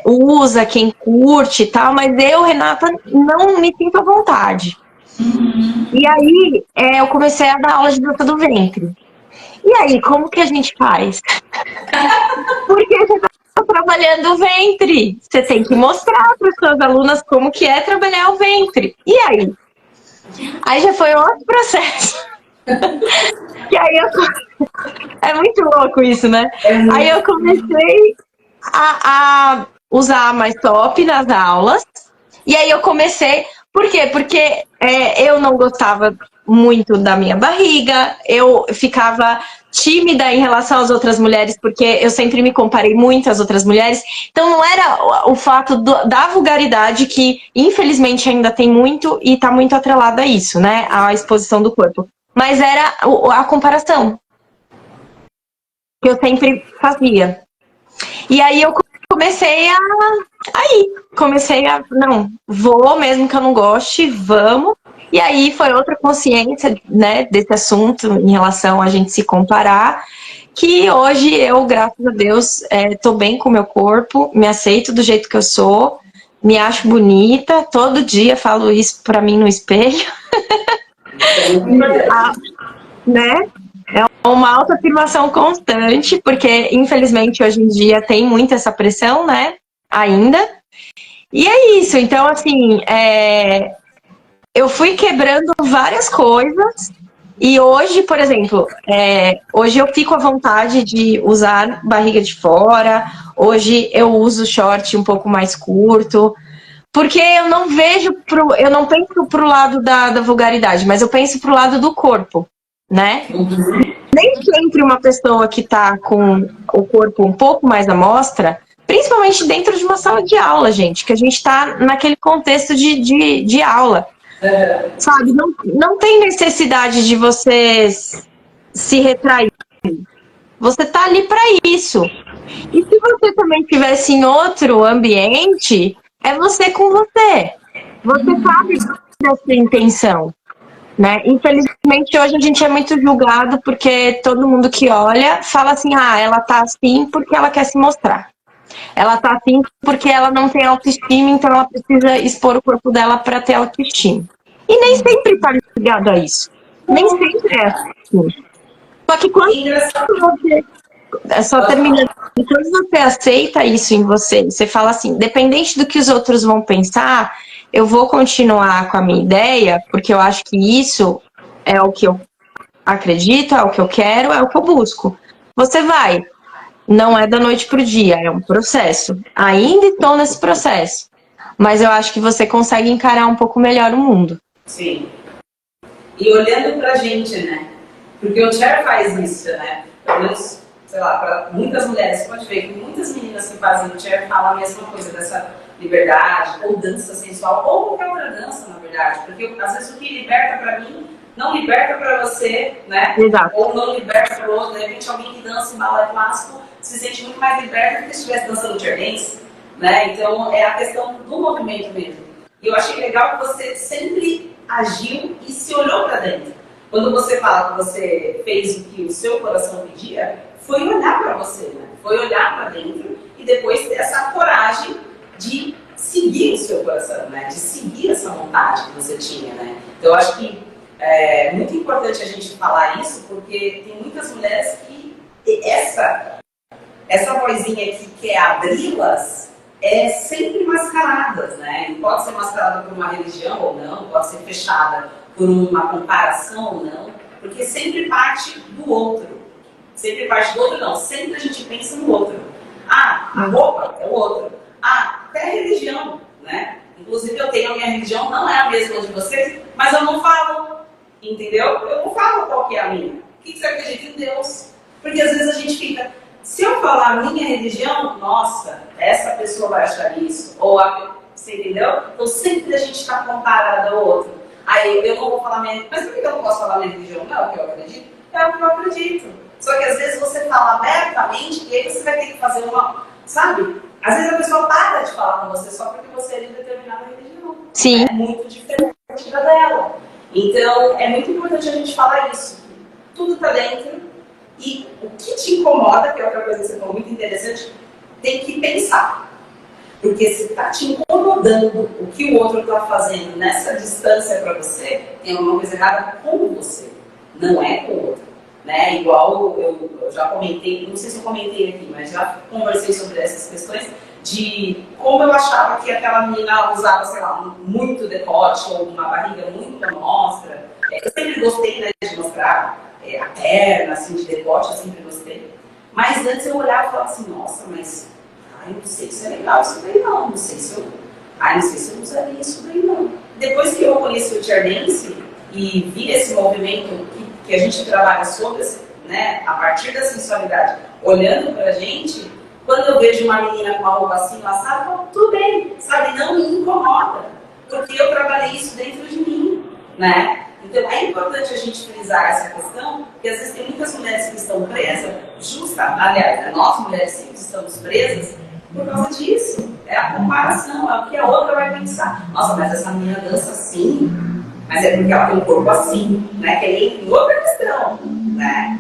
usa, quem curte e tal, mas eu, Renata, não me sinto à vontade. E aí, eu comecei a dar aula de dança do ventre. E aí, como que a gente faz? Porque você está trabalhando o ventre. Você tem que mostrar para as suas alunas como que é trabalhar o ventre. E aí? Aí já foi outro processo. E aí é muito louco isso, né? Aí eu comecei a usar mais top nas aulas. E aí eu comecei... Por quê? Porque eu não gostava muito da minha barriga, eu ficava tímida em relação às outras mulheres, porque eu sempre me comparei muito às outras mulheres. Então não era o fato da vulgaridade, que infelizmente ainda tem muito e está muito atrelada a isso, né? A exposição do corpo. Mas era a comparação que eu sempre fazia. E aí eu comecei não, vou mesmo que eu não goste, vamos. E aí foi outra consciência, né, desse assunto em relação a gente se comparar, que hoje eu, graças a Deus, tô bem com o meu corpo, me aceito do jeito que eu sou, me acho bonita, todo dia falo isso pra mim no espelho. Né? É uma autoafirmação constante, porque infelizmente hoje em dia tem muito essa pressão, né? Ainda. E é isso, então assim, eu fui quebrando várias coisas e hoje, por exemplo, hoje eu fico à vontade de usar barriga de fora, hoje eu uso short um pouco mais curto, porque eu não eu não penso pro lado da vulgaridade, mas eu penso pro lado do corpo, né? Nem sempre uma pessoa que tá com o corpo um pouco mais à mostra, principalmente dentro de uma sala de aula, gente, que a gente tá naquele contexto de aula. Sabe, não tem necessidade de você se retrair. Você tá ali para isso. E se você também estivesse em outro ambiente, é você com você. Você sabe da sua intenção, né? Infelizmente, hoje a gente é muito julgado porque todo mundo que olha fala assim, ela tá assim porque ela quer se mostrar. Ela tá assim porque ela não tem autoestima, então ela precisa expor o corpo dela para ter autoestima. E nem sempre tá ligado a isso. Nem sempre é assim. Só que quando você... Só terminando. Quando você aceita isso em você, você fala assim, independente do que os outros vão pensar, eu vou continuar com a minha ideia, porque eu acho que isso é o que eu acredito, é o que eu quero, é o que eu busco. Você vai. Não é da noite pro dia, é um processo. Ainda estou nesse processo. Mas eu acho que você consegue encarar um pouco melhor o mundo. Sim. E olhando pra gente, né? Porque o Cher faz isso, né? Pelo menos, sei lá, para muitas mulheres, você pode ver que muitas meninas que fazem o Cher falam a mesma coisa dessa liberdade, ou dança sensual, ou qualquer outra dança, na verdade. Porque às vezes o que liberta pra mim, não liberta pra você, né? Exato. Ou não liberta pro outro. De repente alguém que dança em balé clássico se sente muito mais liberta do que se estivesse dançando Cher dance, né? Então é a questão do movimento mesmo. E eu achei legal que você sempre agiu e se olhou para dentro. Quando você fala que você fez o que o seu coração pedia, foi olhar para você, né? Foi olhar para dentro e depois ter essa coragem de seguir o seu coração, né? De seguir essa vontade que você tinha, né? Então eu acho que é muito importante a gente falar isso, porque tem muitas mulheres que essa vozinha que quer abri-las é sempre mascaradas, né? E pode ser mascarada por uma religião ou não, pode ser fechada por uma comparação ou não, porque sempre parte do outro. sempre parte do outro, não. Sempre a gente pensa no outro. Ah, a roupa é o outro. Ah, até a religião, né? Inclusive eu tenho a minha religião, não é a mesma de vocês, mas eu não falo, entendeu? Eu não falo qual que é a minha. O que você acredita em Deus? Porque às vezes a gente fica, se eu falar a minha religião, nossa, essa pessoa vai achar isso. Ou você entendeu? Então sempre a gente está comparado ao outro. Aí eu não vou falar minha, mas por que eu não posso falar minha religião? Não é o que eu acredito? É o que eu acredito. Só que às vezes você fala abertamente e aí você vai ter que fazer uma, sabe? Às vezes a pessoa para de falar com você só porque você é de determinada religião. Sim. É muito diferente da dela. Então é muito importante a gente falar isso. Tudo está dentro e o que te incomoda, que é outra coisa que você falou muito interessante, tem que pensar. Porque se está te incomodando o que o outro está fazendo nessa distância para você, tem alguma coisa errada com você, não é com o outro. Né? Igual eu já comentei, não sei se eu comentei aqui, mas já conversei sobre essas questões de como eu achava que aquela menina usava, sei lá, muito decote ou uma barriga muito à mostra. Eu sempre gostei, né, de mostrar a perna, assim, de decote, eu sempre gostei. Mas antes eu olhava e falava assim, nossa, mas eu não sei se é legal isso daí não, não sei se eu usaria isso daí não. Depois que eu conheci o Chair Dance e vi esse movimento que a gente trabalha sobre, né, a partir da sensualidade, olhando pra gente, quando eu vejo uma menina com uma roupa assim, laçada, eu falo, tudo bem, sabe, não me incomoda, porque eu trabalhei isso dentro de mim, né? Então é importante a gente frisar essa questão, porque às vezes tem muitas mulheres que estão presas, aliás, nós mulheres sempre estamos presas, por causa disso. É a comparação, é o que a outra vai pensar. Nossa, mas essa menina dança assim, mas é porque ela tem um corpo assim, né? Que aí tem outra questão, né?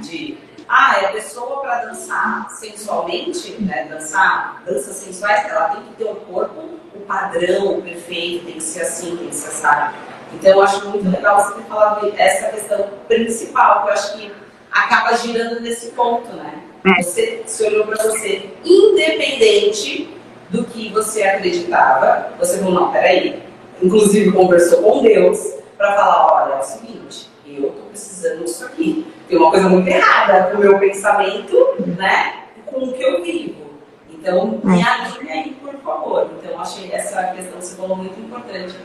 É a pessoa para dançar sensualmente, né? Danças sensuais, ela tem que ter um corpo, o padrão, o perfeito, tem que ser assim, tem que ser assado. Então eu acho muito legal você ter falado essa questão principal, que eu acho que acaba girando nesse ponto, né? Você se olhou para você, independente do que você acreditava, você falou, não, peraí, inclusive conversou com Deus, para falar, olha, é o seguinte, eu estou precisando disso aqui. Tem uma coisa muito errada com o meu pensamento, né, com o que eu vivo. Então, me ajude aí, por favor. Então, eu achei essa questão que você falou muito importante,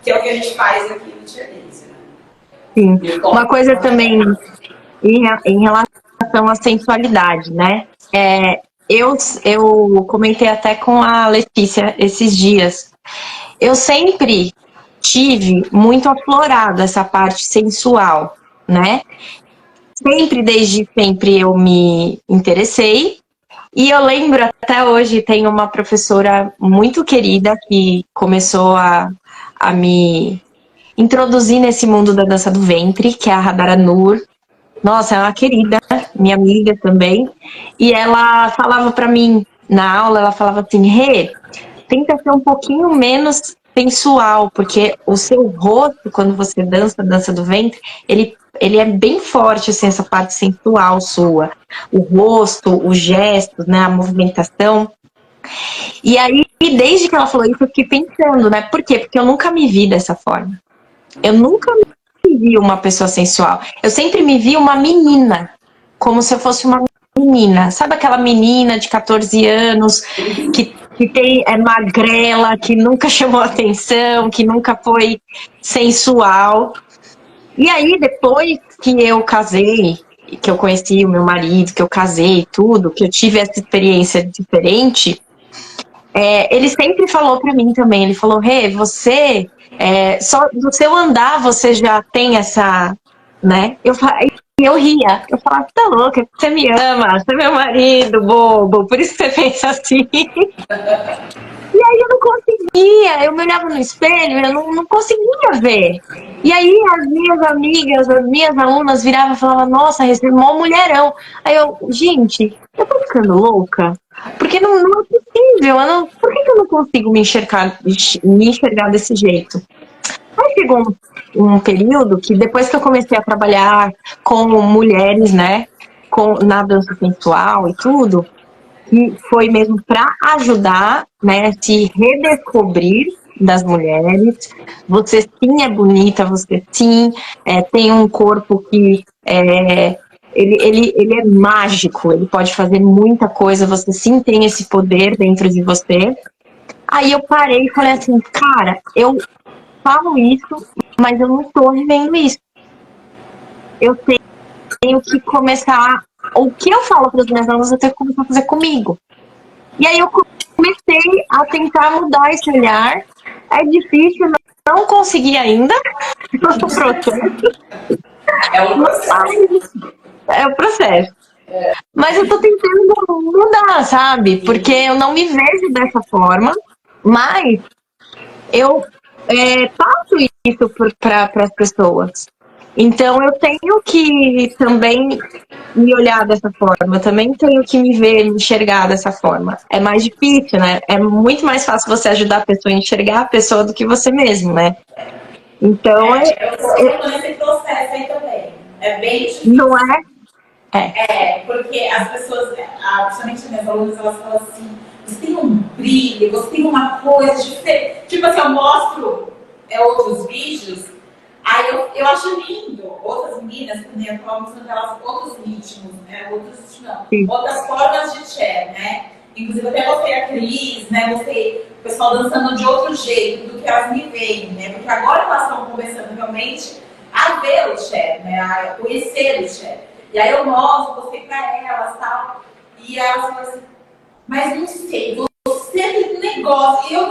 que é o que a gente faz aqui no Chair Dance, né? Sim. Uma coisa também em relação à sensualidade, né? Eu comentei até com a Letícia esses dias. Eu sempre tive muito aflorado essa parte sensual, né? Desde sempre eu me interessei. E eu lembro até hoje, tem uma professora muito querida que começou a me introduzir nesse mundo da dança do ventre, que é a Radhara Noor. Nossa, é uma querida, minha amiga também. E ela falava pra mim, na aula, ela falava assim, Rê, tenta ser um pouquinho menos sensual, porque o seu rosto, quando você dança do ventre, ele é bem forte, assim, essa parte sensual sua. O rosto, os gestos, né, a movimentação. E aí, desde que ela falou isso, eu fiquei pensando, né? Por quê? Porque eu nunca me vi dessa forma. Eu nunca me vi uma pessoa sensual. Eu sempre me vi uma menina, como se eu fosse uma menina. Sabe aquela menina de 14 anos que é magrela, que nunca chamou atenção, que nunca foi sensual. E aí, depois que eu casei, que eu conheci o meu marido, que eu casei, tudo, que eu tive essa experiência diferente, ele sempre falou pra mim também, ele falou, Rê, você, só do seu andar você já tem essa, né? Eu ria, eu falava, tá louca, você me ama, você é meu marido, bobo, por isso que você pensa assim. E aí eu não conseguia, eu me olhava no espelho e eu não conseguia ver. E aí as minhas amigas, as minhas alunas viravam e falavam, nossa, você é mó mulherão. Aí eu, gente, eu tô ficando louca? Porque não é possível, por que eu não consigo me enxergar desse jeito? Aí chegou um período que depois que eu comecei a trabalhar com mulheres, né, na dança sensual e tudo, que foi mesmo para ajudar, né, se redescobrir das mulheres. Você sim é bonita, você sim tem um corpo que Ele é mágico, ele pode fazer muita coisa, você sim tem esse poder dentro de você. Aí eu parei e falei assim, cara, eu falo isso, mas eu não tô vivendo isso. Eu tenho que começar, o que eu falo para as minhas alunas, eu tenho que começar a fazer comigo. E aí eu comecei a tentar mudar esse olhar. É difícil, não consegui ainda. É um processo. É o processo. Mas eu tô tentando mudar, sabe? Porque eu não me vejo dessa forma, mas eu passo isso para as pessoas. Então eu tenho que também me olhar dessa forma, eu também tenho que me ver, me enxergar dessa forma. É mais difícil, né? É muito mais fácil você ajudar a pessoa a enxergar a pessoa do que você mesmo, né? Então eu tô nesse processo aí também. É bem difícil. não é? Porque as pessoas, principalmente as minhas alunas, elas falam assim, você tem um brilho, você tem uma coisa diferente. Tipo assim, eu mostro outros vídeos, aí eu acho lindo. Outras meninas também, eu falo mostrando elas outros ritmos, né? Outras formas de share, né? Inclusive, eu até mostrei a Cris, né? Mostrei o pessoal dançando de outro jeito do que elas me veem, né? Porque agora elas estão começando realmente a ver o share, né? A conhecer o share. E aí eu mostro, mostrei pra elas e tal. E elas falam assim, mas não sei, você tem um negócio. E eu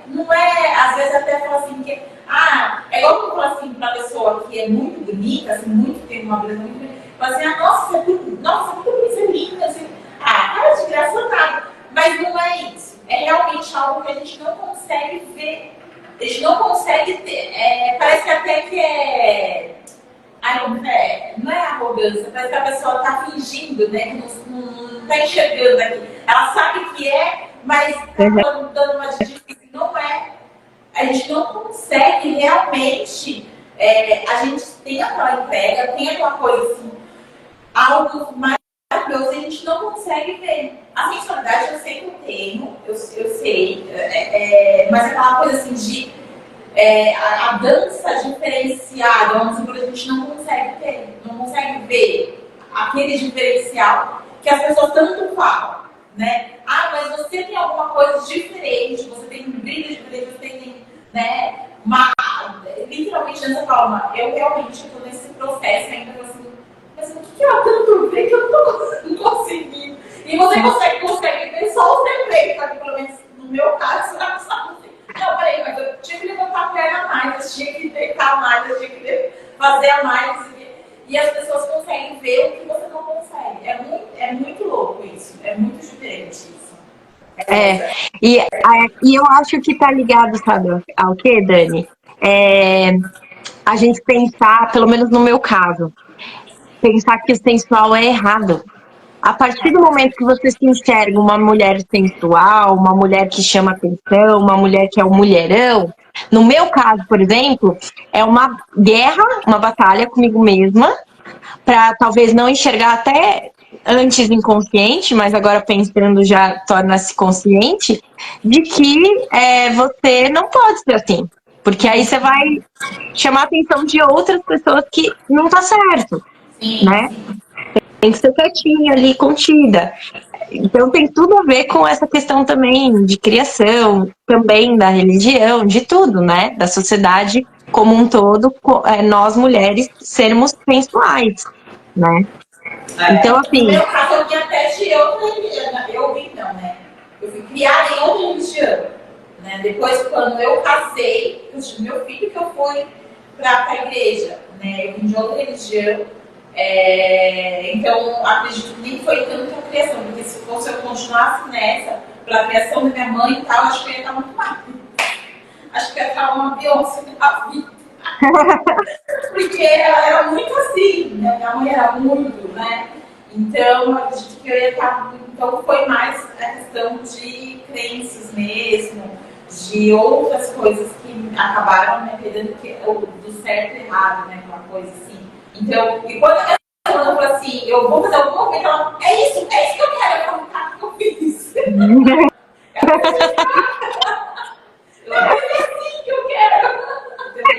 não é, às vezes até falo assim, que, é igual que eu falo assim pra pessoa que é muito bonita, assim, tem uma beleza muito bonita. Fala assim, nossa, você é linda, assim. Cara de graça nada. Mas não é isso. É realmente algo que a gente não consegue ver. A gente não consegue ter. Parece que até que é. Não é arrogância, parece que a pessoa está fingindo, né? Que não está enxergando aqui. Ela sabe que mas está dando uma de difícil. Não é. A gente não consegue realmente. A gente tem aquela entrega, tem aquela coisa assim, algo mais maravilhoso, e a gente não consegue ver. A sensualidade eu sei que eu tenho, eu sei, mas aquela coisa assim de. A dança diferenciada, vamos dizer, a gente não consegue ter, não consegue ver aquele diferencial que as pessoas tanto falam, né? Mas você tem alguma coisa diferente, você tem um brilho diferente, você tem, né? Literalmente dessa forma, eu realmente estou nesse processo ainda, assim, mas o que ela tanto vê que eu não conseguindo? E você consegue ver só os defeitos, aqui, pelo menos no meu caso, você não sabe. Não, peraí, mas eu tinha que levantar a perna mais, eu tinha que deitar mais, eu tinha que fazer a mais. E as pessoas conseguem ver o que você não consegue. É muito louco isso, é muito diferente isso. E eu acho que tá ligado, sabe, ao que, Dani? A gente pensar, pelo menos no meu caso, pensar que o sensual é errado. A partir do momento que você se enxerga uma mulher sensual, uma mulher que chama atenção, uma mulher que é um mulherão, no meu caso, por exemplo, é uma guerra, uma batalha comigo mesma, para talvez não enxergar até antes inconsciente, mas agora pensando já torna-se consciente, de que você não pode ser assim. Porque aí você vai chamar a atenção de outras pessoas que não tá certo, né? Tem que ser quietinha ali, contida. Então tem tudo a ver com essa questão também de criação, também da religião, de tudo, né? Da sociedade como um todo, nós mulheres sermos sensuais, né? Então, assim... No meu caso, eu vim até de outra religião. Eu vim não, né? Eu fui criada em outra religião. Né? Depois, quando eu casei, eu tive meu filho, que eu fui para a igreja. Né? Eu vim de outra religião. Então, acredito que nem foi tanto a criação, porque se fosse eu continuasse nessa, pela criação da minha mãe e tal, acho que eu ia estar muito mais. Acho que ia estar uma Beyoncé da vida. Porque ela era muito assim, né? Minha mãe era muito, né? Então, acredito que eu ia estar. Então, foi mais a questão de crenças mesmo, de outras coisas que acabaram me perdendo do certo e errado, né? Uma coisa assim. Então, e quando a pessoa fala assim, eu vou fazer alguma coisa, ela, é isso que eu quero, eu falo, que eu fiz. É assim que eu quero.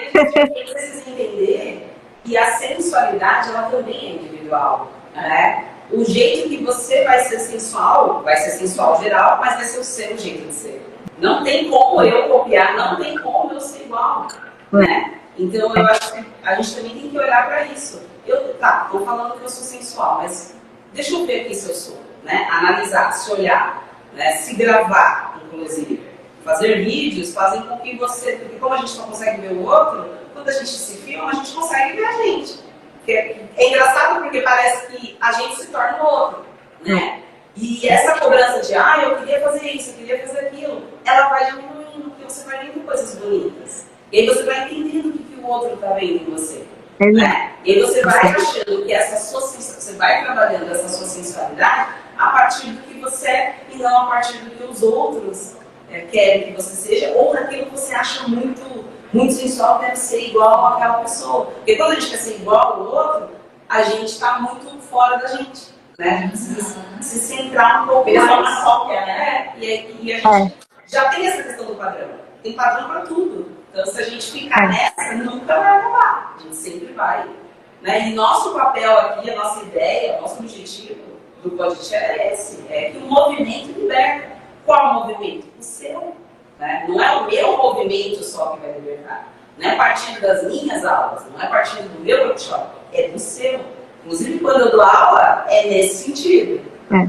Então, a gente precisa entender que a sensualidade sensualidade, ela também é individual, né? O jeito que você vai ser sensual geral, mas vai ser o seu jeito de ser. Não tem como eu copiar, não tem como eu ser igual, né? Então, eu acho que a gente também tem que olhar para isso. Tô falando que eu sou sensual, mas deixa eu ver aqui se eu sou, né? Analisar, se olhar, né? Se gravar, inclusive. Fazer vídeos fazem com que você... Porque como a gente não consegue ver o outro, quando a gente se filma, a gente consegue ver a gente. É engraçado porque parece que a gente se torna o outro, né? E essa cobrança de, eu queria fazer isso, eu queria fazer aquilo, ela vai diminuindo, porque você vai vendo coisas bonitas. E aí você vai entendendo o que o outro está vendo em você. Né? E aí você vai achando que você vai trabalhando essa sua sensualidade a partir do que você é e não a partir do que os outros querem que você seja, ou daquilo que você acha muito sensual, deve ser igual àquela pessoa. Porque quando a gente quer ser igual ao outro, a gente está muito fora da gente. Né? A gente precisa se centrar um pouco mais na cópia, né? E a gente já tem essa questão do padrão. Tem padrão para tudo. Então, se a gente ficar nessa, nunca vai acabar. A gente sempre vai. Né? E nosso papel aqui, a nossa ideia, o nosso objetivo do podcast é esse. É que o movimento liberta. Qual movimento? O seu. Né? Não é o meu movimento só que vai libertar. Não é partindo das minhas aulas, não é partindo do meu workshop, é do seu. Inclusive, quando eu dou aula, é nesse sentido.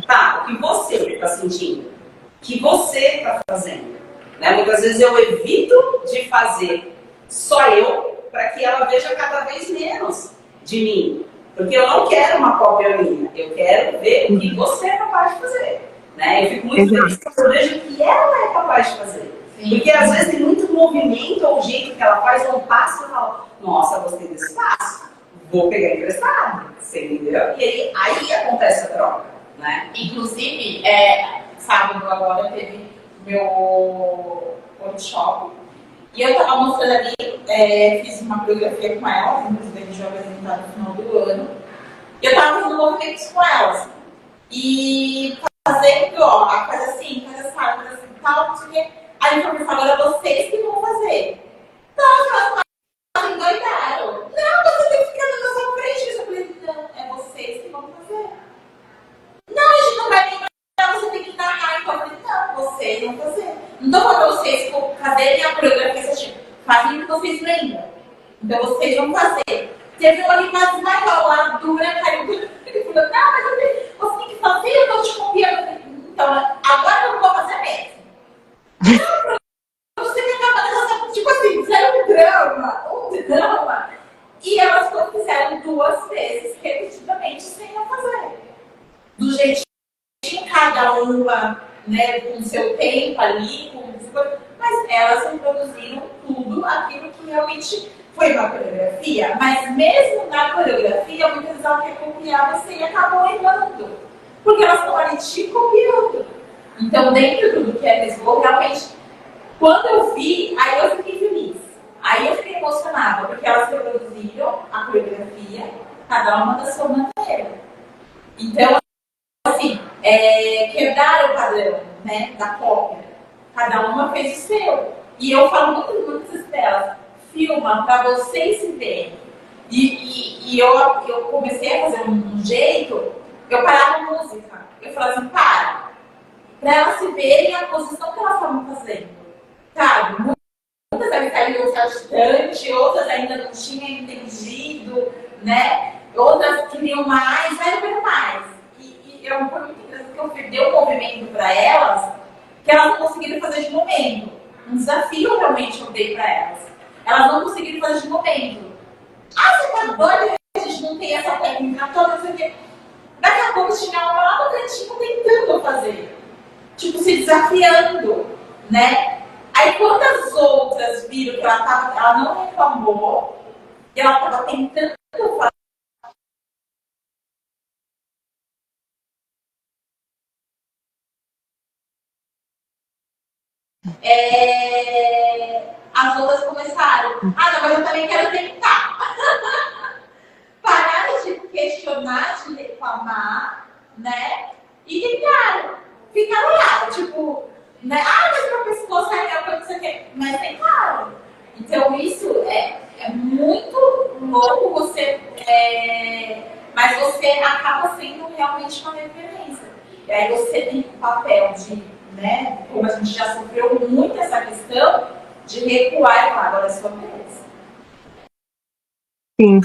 Tá, o que você está sentindo? O que você está fazendo? Né? Muitas vezes eu evito de fazer só eu, para que ela veja cada vez menos de mim. Porque eu não quero uma cópia minha, eu quero ver o que você é capaz de fazer. Né? Eu fico muito feliz quando eu vejo o que ela é capaz de fazer. Porque às vezes tem muito movimento ou o jeito que ela faz, ou um passo, e eu falo, nossa, gostei desse passo, vou pegar emprestado, você entendeu? E aí acontece a troca, né? Inclusive, sábado agora teve meu workshop, e eu estava mostrando ali, fiz uma coreografia com elas, inclusive a gente vai apresentar no final do ano, e eu estava fazendo movimentos com elas, e fazendo, a coisa assim, coisa assim, tal, não sei o quê. Aí eu falei, agora vocês que vão fazer. Nossa, elas endoidaram. Não, você tem que ficar na nossa frente. Eu falei, não, é vocês que vão fazer. Não, a gente não vai lembrar, você tem que narrar. Então eu falei, não, vocês vão fazer. Não estou falando vocês fazerem a coreografia, tipo, fazem o que vocês lembram. Então vocês vão fazer. Teve uma animação maior lá, dura, caiu. Ele falou, não, mas você tem que fazer, eu estou te copiando. Então, agora eu não vou fazer mesmo. Não, você me acaba, tipo assim, fizeram um drama, e elas fizeram 2 vezes, repetidamente, sem eu fazer. Do jeitinho, cada uma, né, com o seu tempo ali, mas elas reproduziram tudo aquilo que realmente foi uma coreografia, mas mesmo na coreografia, muitas vezes ela quer copiar você e acabam errando, porque elas estão ali te copiando. Então, dentro do que é visual, realmente, quando eu vi, aí eu fiquei feliz. Aí eu fiquei emocionada, porque elas reproduziram a coreografia, cada uma da sua maneira. Então, assim, quebraram o padrão, né, da cópia. Cada uma fez o seu. E eu falo muitas delas, filma para vocês se verem. E eu comecei a fazer um jeito, eu parava a música. Eu falava assim, para elas se verem a posição que elas estavam fazendo. Sabe? Muitas devem sair bastante, outras ainda não tinham entendido, né? Outras queriam mais, mas eu quero mais. E foi muito interessante que eu dei um movimento para elas que elas não conseguiram fazer de momento. Um desafio realmente eu dei para elas. Elas não conseguiram fazer de momento. Você tá doida? A gente não tem essa técnica toda, não sei o quê. Daqui a pouco tinha uma lá no cantinho tentando fazer. Tipo, se desafiando, né? Aí quando as outras viram que ela não reclamou, e ela estava tentando fazer. As outras começaram. Não, mas eu também quero tentar. Pararam de questionar, de reclamar, né? E tentaram. Ficaram lá, tipo, né? Mas meu pescoço é aquela coisa que você quer. Mas tentaram. Então, isso é muito louco você, mas você acaba sendo realmente uma referência. E aí você tem o papel de, né, como a gente já sofreu muito essa questão, de recuar e falar, agora é sua vez. Sim.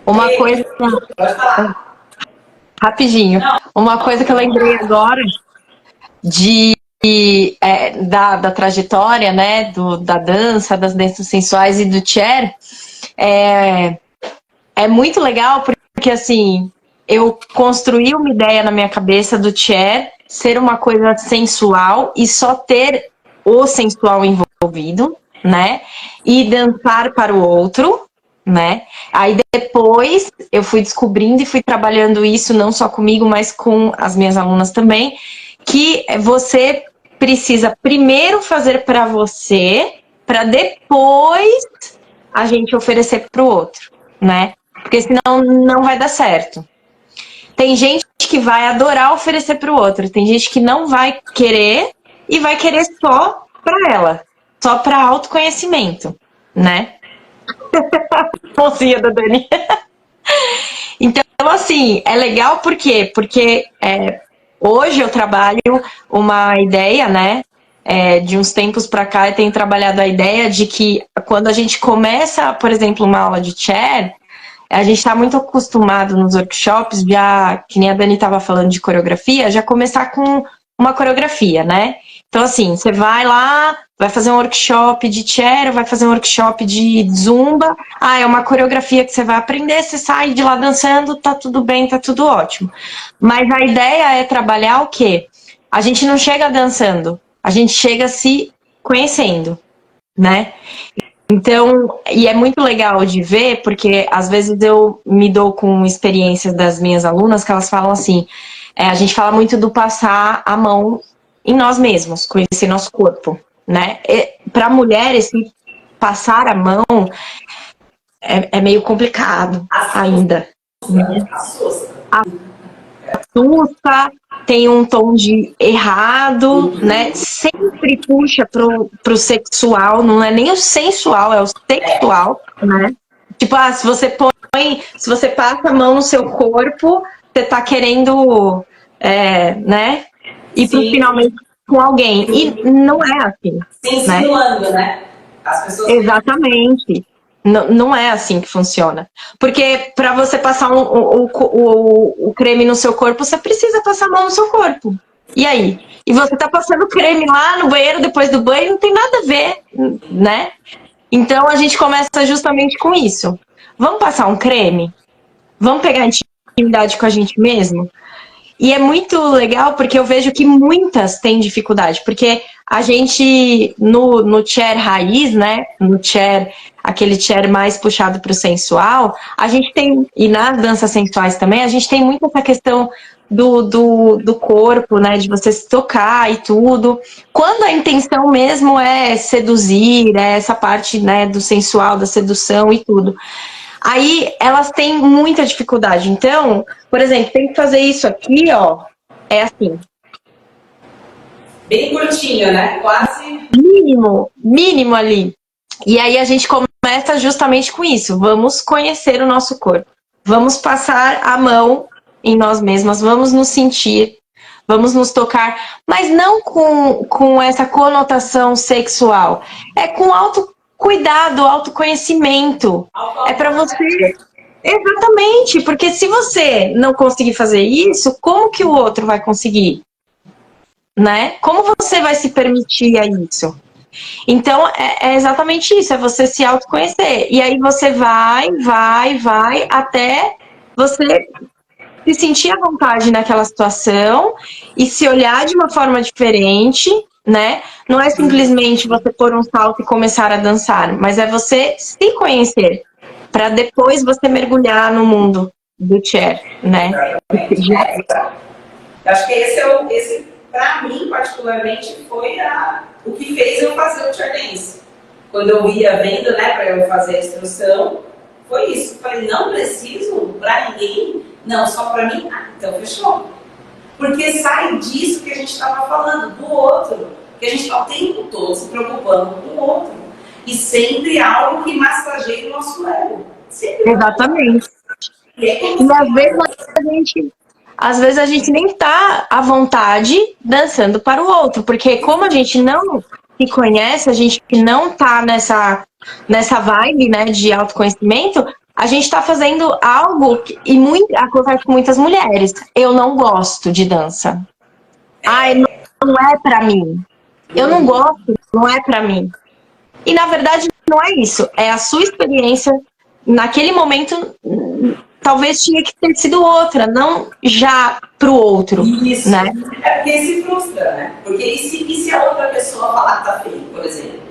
Uma coisa. Pode falar. Rapidinho. Uma coisa que eu lembrei agora da trajetória, né, da dança, das danças sensuais e do chair, é muito legal porque, assim, eu construí uma ideia na minha cabeça do chair ser uma coisa sensual e só ter o sensual envolvido, né, e dançar para o outro, né? Aí depois eu fui descobrindo e fui trabalhando isso não só comigo, mas com as minhas alunas também, que você precisa primeiro fazer para você, para depois a gente oferecer para o outro, né? Porque senão não vai dar certo. Tem gente que vai adorar oferecer para o outro, tem gente que não vai querer e vai querer só para ela, só para autoconhecimento, né? Mocinha da Dani. Então, assim, é legal por quê? Porque hoje eu trabalho uma ideia, né? De uns tempos para cá eu tenho trabalhado a ideia de que quando a gente começa, por exemplo, uma aula de chair, a gente está muito acostumado nos workshops, já que nem a Dani estava falando de coreografia, já começar com uma coreografia, né? Então, assim, você vai lá, vai fazer um workshop de chair, vai fazer um workshop de zumba. É uma coreografia que você vai aprender, você sai de lá dançando, tá tudo bem, tá tudo ótimo. Mas a ideia é trabalhar o quê? A gente não chega dançando, a gente chega se conhecendo, né? Então, e é muito legal de ver, porque às vezes eu me dou com experiências das minhas alunas que elas falam assim, a gente fala muito do passar a mão em nós mesmos, conhecer nosso corpo, né? Para mulheres, passar a mão é meio complicado ainda. Assusta, tem um tom de errado, né? Sempre puxa pro sexual, não é nem o sensual, é o sexual, né? Tipo, se você passa a mão no seu corpo, você tá querendo, né? Ir pro finalmente com alguém. E não é assim. Se insinuando, né? As pessoas. Exatamente. Não é assim que funciona. Porque para você passar o creme no seu corpo, você precisa passar a mão no seu corpo. E aí? E você tá passando creme lá no banheiro, depois do banho, não tem nada a ver, né? Então a gente começa justamente com isso. Vamos passar um creme? Vamos pegar intimidade com a gente mesmo? E é muito legal porque eu vejo que muitas têm dificuldade, porque a gente, no chair raiz, né, no chair, aquele chair mais puxado para o sensual, a gente tem, e nas danças sensuais também, a gente tem muito essa questão do corpo, né, de você se tocar e tudo, quando a intenção mesmo é seduzir, é essa parte, né, do sensual, da sedução e tudo. Aí elas têm muita dificuldade. Então, por exemplo, tem que fazer isso aqui, ó. É assim. Bem curtinho, né? Quase. Mínimo ali. E aí a gente começa justamente com isso. Vamos conhecer o nosso corpo. Vamos passar a mão em nós mesmas. Vamos nos sentir. Vamos nos tocar. Mas não com essa conotação sexual. É com cuidado, autoconhecimento. É para você. Exatamente, porque se você não conseguir fazer isso, como que o outro vai conseguir? Né? Como você vai se permitir a isso? Então, é exatamente isso, é você se autoconhecer. E aí você vai, até você se sentir à vontade naquela situação e se olhar de uma forma diferente, né? Não é simplesmente você pôr um salto e começar a dançar, mas é você se conhecer, para depois você mergulhar no mundo do chair, né? Eu acho que esse para mim, particularmente, foi o que fez eu fazer o chair dance. Quando eu ia vendo, né, para eu fazer a instrução, foi isso. Eu falei, não preciso para ninguém, não, só para mim. Então fechou. Porque sai disso que a gente estava falando, do outro. Que a gente está o tempo todo se preocupando com o outro. e sempre algo que massageie o nosso ego. Sempre. Exatamente. E às vezes a gente nem tá à vontade dançando para o outro, porque como a gente não se conhece, a gente não tá nessa vibe, né, de autoconhecimento, a gente tá fazendo algo acontece com muitas mulheres. Eu não gosto de dança. Ai, não é pra mim. Eu não gosto, não é pra mim. E na verdade não é isso, é a sua experiência naquele momento. Talvez tinha que ter sido outra, não já pro outro. Isso. Né? É porque se frustra, né? Porque e se a outra pessoa falar que tá feio, por exemplo?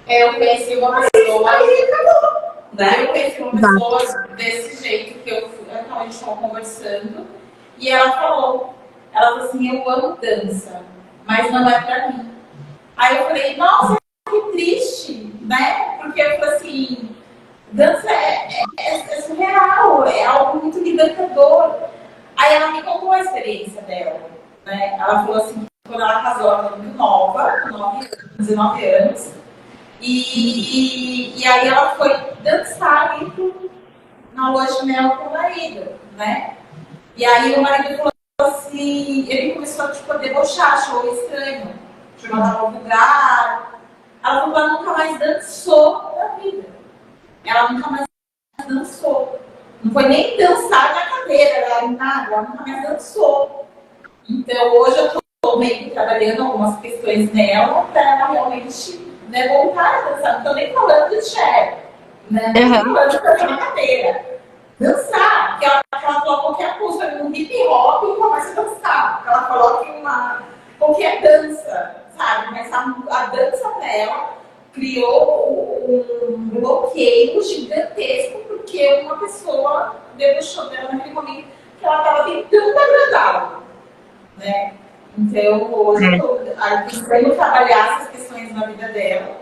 Eu conheci uma pessoa. Aí acabou. Né? Eu conheci uma pessoa desse jeito que então a gente estava conversando e ela falou assim, eu amo dança, mas não é pra mim. Aí eu falei, nossa, que triste, né? Porque eu falei assim, dança é surreal, é algo muito libertador. Aí ela me contou a experiência dela, né? Ela falou assim, quando ela casou, ela era muito nova, com 19 anos. E aí ela foi dançar ali na lua de mel com o marido, né? E aí o marido falou assim, ele começou a debochar, achou estranho, chamou ela vulgar. Ela falou que ela nunca mais dançou na vida. Ela nunca mais dançou. Não foi nem dançar na cadeira, ela nunca mais dançou. Então hoje eu estou meio que trabalhando algumas questões nela para ela realmente, né, voltar a dançar. Não estou nem falando de share, né? Não estou falando de dançar na cadeira. Dançar, que ela coloca qualquer música no hip hop e começa a dançar. Ela coloca qualquer dança, sabe? Mas a dança para ela criou um bloqueio gigantesco porque uma pessoa debochou dela naquele momento que ela estava tentando agradá-la, né? Então, hoje eu estou tentando trabalhar essas questões na vida dela,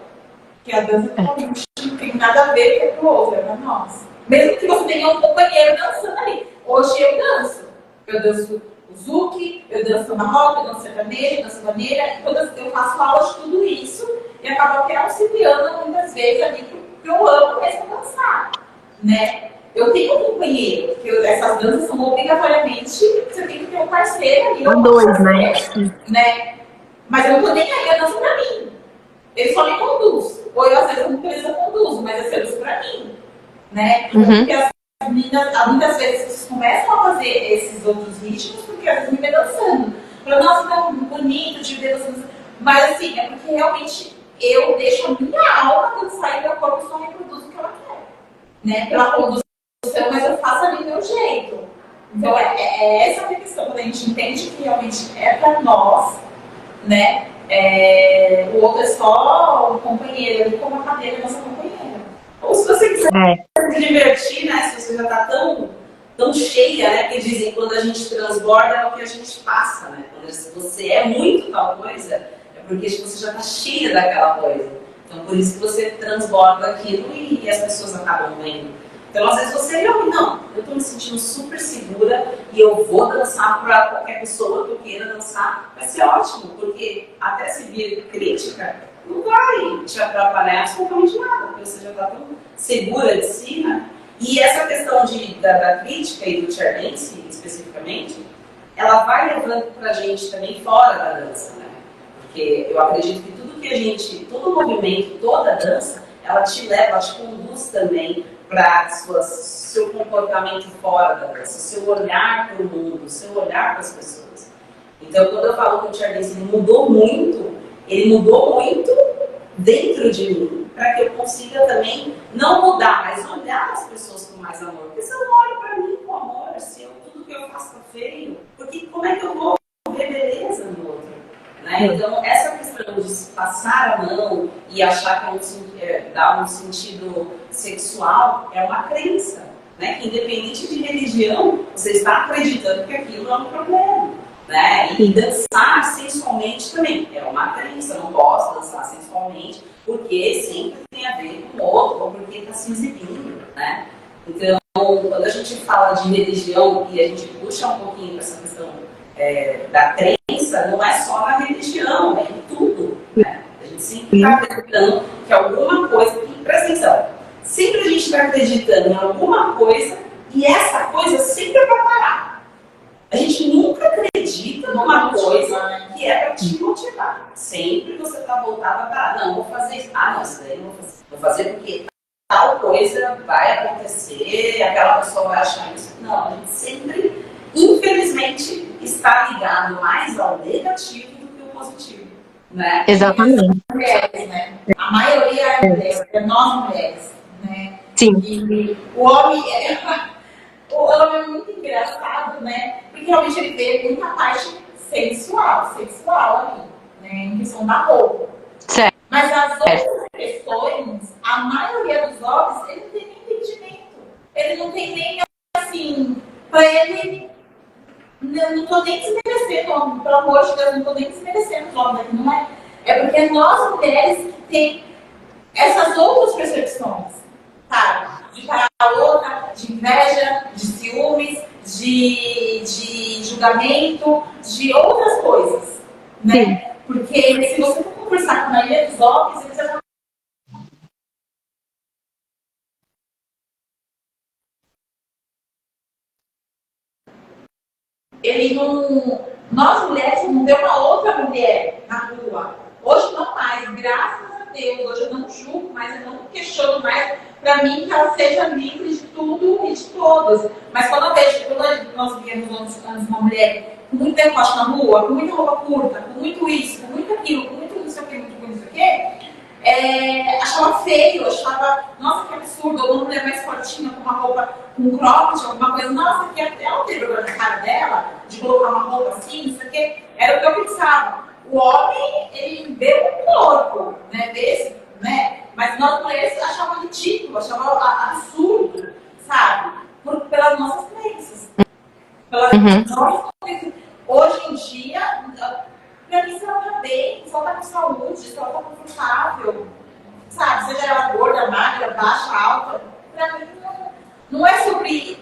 que a dança realmente não tem nada a ver com o outro, é pra nós. Mesmo que você tenha um companheiro dançando ali. Hoje eu danço. Eu danço o zouk, eu danço na rock, eu danço sertanejo, eu danço maneira, eu faço aula de tudo isso e acabo até auxiliando muitas vezes ali, porque eu amo mesmo dançar, né? Eu tenho um companheiro, porque essas danças são obrigatoriamente, você tem que ter um parceiro ali. Né? Mas eu não tô nem aí, a dança pra mim. Ele só me conduz. Ou eu, às vezes, não precisa conduz, mas é serviço pra mim. Né? Porque as meninas, muitas vezes, vocês começam a fazer esses outros ritmos, porque às vezes me vê dançando. Falando, nossa, tão bonito de ver dançando. Mas assim, é porque realmente eu deixo a minha alma dançar e meu corpo só reproduz o que ela quer. Né? Pela condução, mas eu faço ali do meu jeito. Então, essa a questão, quando a gente entende que realmente é pra nós, né? O outro é só um companheiro, ali como a cadeira é nossa companheira. Ou se você quiser se divertir, né? Se você já está tão cheia, né? Que dizem quando a gente transborda é o que a gente passa, né? Quando você é muito tal coisa, é porque você já está cheia daquela coisa. Então, por isso que você transborda aquilo e as pessoas acabam vendo. Então, às vezes você não, eu estou me sentindo super segura e eu vou dançar para qualquer pessoa que eu queira dançar. Vai ser ótimo, porque até se vir crítica, não vai te atrapalhar absolutamente nada, porque você já está tão segura de si, né? E essa questão da crítica e do chair dance, especificamente, ela vai levando pra gente também fora da dança, né? Porque eu acredito que todo movimento, toda dança, ela te leva, ela te conduz também para seu comportamento fora da dança, seu olhar para o mundo, seu olhar para as pessoas. Então, quando eu falo que o chair dance ele mudou muito dentro de mim, para que eu consiga também não mudar, mas olhar as pessoas com mais amor. Porque se eu não olho para mim com amor, se tudo que eu faço tá feio, porque como é que eu vou ver beleza no outro? Né? Então, essa questão de passar a mão e achar que dá um sentido sexual é uma crença, né? Que independente de religião, você está acreditando que aquilo é um problema. Né? E dançar sensualmente também é uma crença, eu não posso dançar sensualmente porque sempre tem a ver com o outro ou porque está se exibindo, né? Então, quando a gente fala de religião e a gente puxa um pouquinho para essa questão da crença, não é só na religião, é em tudo, né? A gente gente sempre está acreditando que alguma coisa, presta atenção, sempre a gente está acreditando em alguma coisa e essa coisa sempre vai parar. A gente nunca acredita numa coisa que é para te motivar. Sempre você está voltado a parar. Não, vou fazer isso. Ah, não, isso daí eu não vou fazer. Vou fazer porque tal coisa vai acontecer, aquela pessoa vai achar isso. Não, a gente sempre, infelizmente, está ligado mais ao negativo do que ao positivo, né? Exatamente. Mulheres, né? A maioria é mulher, é nós mulheres, né? Sim. E o homem é muito engraçado, né? Porque realmente ele vê muita parte sexual ali, né? Em questão da roupa. Certo. Mas as outras questões, a maioria dos homens, ele não tem nem entendimento. Ele não tem nem, assim, pra ele, não tô nem desmerecendo, pelo amor de Deus, não tô nem desmerecendo os homens, não é? É porque nós mulheres que tem essas outras percepções, sabe? De parar a outra, de inveja, de ciúmes, de julgamento, de outras coisas, né? Sim. Porque se você for conversar com a maioria dos homens, eles vão... Ele não... Nós mulheres não vê uma outra mulher na rua. Hoje não mais, graças a Deus. Hoje eu não julgo mais, eu não questiono mais. Para mim, que ela seja livre de tudo e de todos. Mas quando eu vejo, quando nós víamos antes uma mulher com muito decote na rua, com muita roupa curta, com muito isso, com muito aquilo, com muito não sei o que, muito não sei o que, achava feio, achava, nossa, que absurdo, ou uma mulher mais fortinha com uma roupa, com um cropped, alguma coisa, nossa, que até ela teve vergonha na cara dela, de colocar uma roupa assim, não sei o que, era o que eu pensava. O homem, ele vê um corpo, né, desse, né, mas nós mulheres achavam ridículo, achavam absurdo, sabe, pelas nossas crenças. Pelas nossas crenças. Hoje em dia, pra mim, se ela tá bem, se ela tá com saúde, se ela tá confortável, sabe? Seja ela gorda, magra, baixa, alta, pra mim não é sobre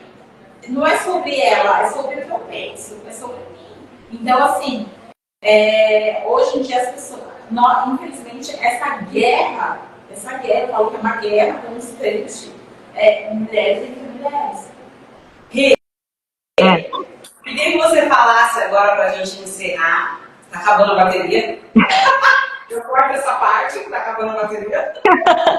ela, é sobre o que eu penso, é sobre mim. Então, assim, hoje em dia as pessoas, infelizmente, essa guerra, eu falo que é uma guerra constante, mulheres entre mulheres. Queria que você falasse agora pra gente encerrar. Tá acabando a bateria. Eu corto essa parte que tá acabando a bateria.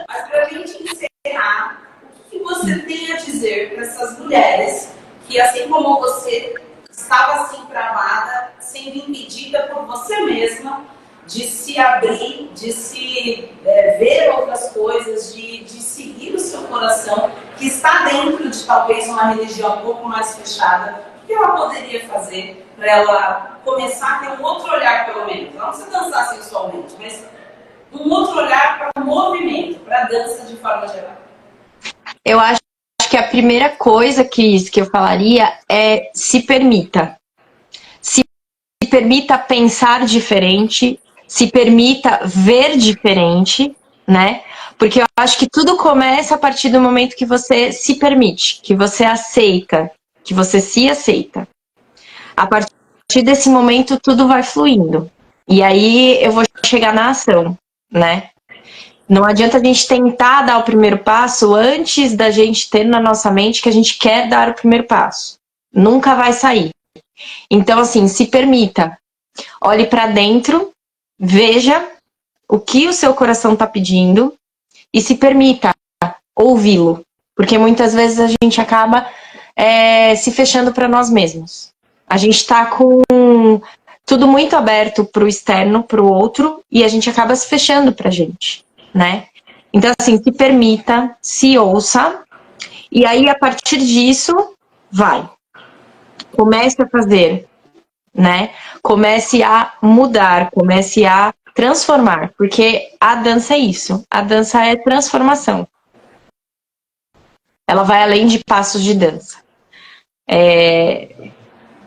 Mas pra gente encerrar, o que você tem a dizer para essas mulheres que, assim como você, estava assim travada, sendo impedida por você mesma de se abrir, de se ver outras coisas, de seguir o seu coração, que está dentro de talvez uma religião um pouco mais fechada? O que ela poderia fazer para ela começar a ter um outro olhar, pelo menos? Ela não precisa dançar sexualmente, mas um outro olhar para o movimento, para a dança de forma geral. Eu acho que a primeira coisa que eu falaria é se permita. Se permita pensar diferente, se permita ver diferente, né? Porque eu acho que tudo começa a partir do momento que você se permite, que você aceita, que você se aceita. A partir desse momento, tudo vai fluindo. E aí eu vou chegar na ação, né? Não adianta a gente tentar dar o primeiro passo antes da gente ter na nossa mente que a gente quer dar o primeiro passo. Nunca vai sair. Então, assim, se permita. Olhe para dentro, veja o que o seu coração está pedindo e se permita ouvi-lo. Porque muitas vezes a gente acaba se fechando para nós mesmos. A gente está com tudo muito aberto para o externo, para o outro, e a gente acaba se fechando para a gente, né? Então, assim, se permita, se ouça, e aí, a partir disso, vai. Comece a fazer, né? Comece a mudar, comece a transformar, porque a dança é isso. A dança é transformação. Ela vai além de passos de dança.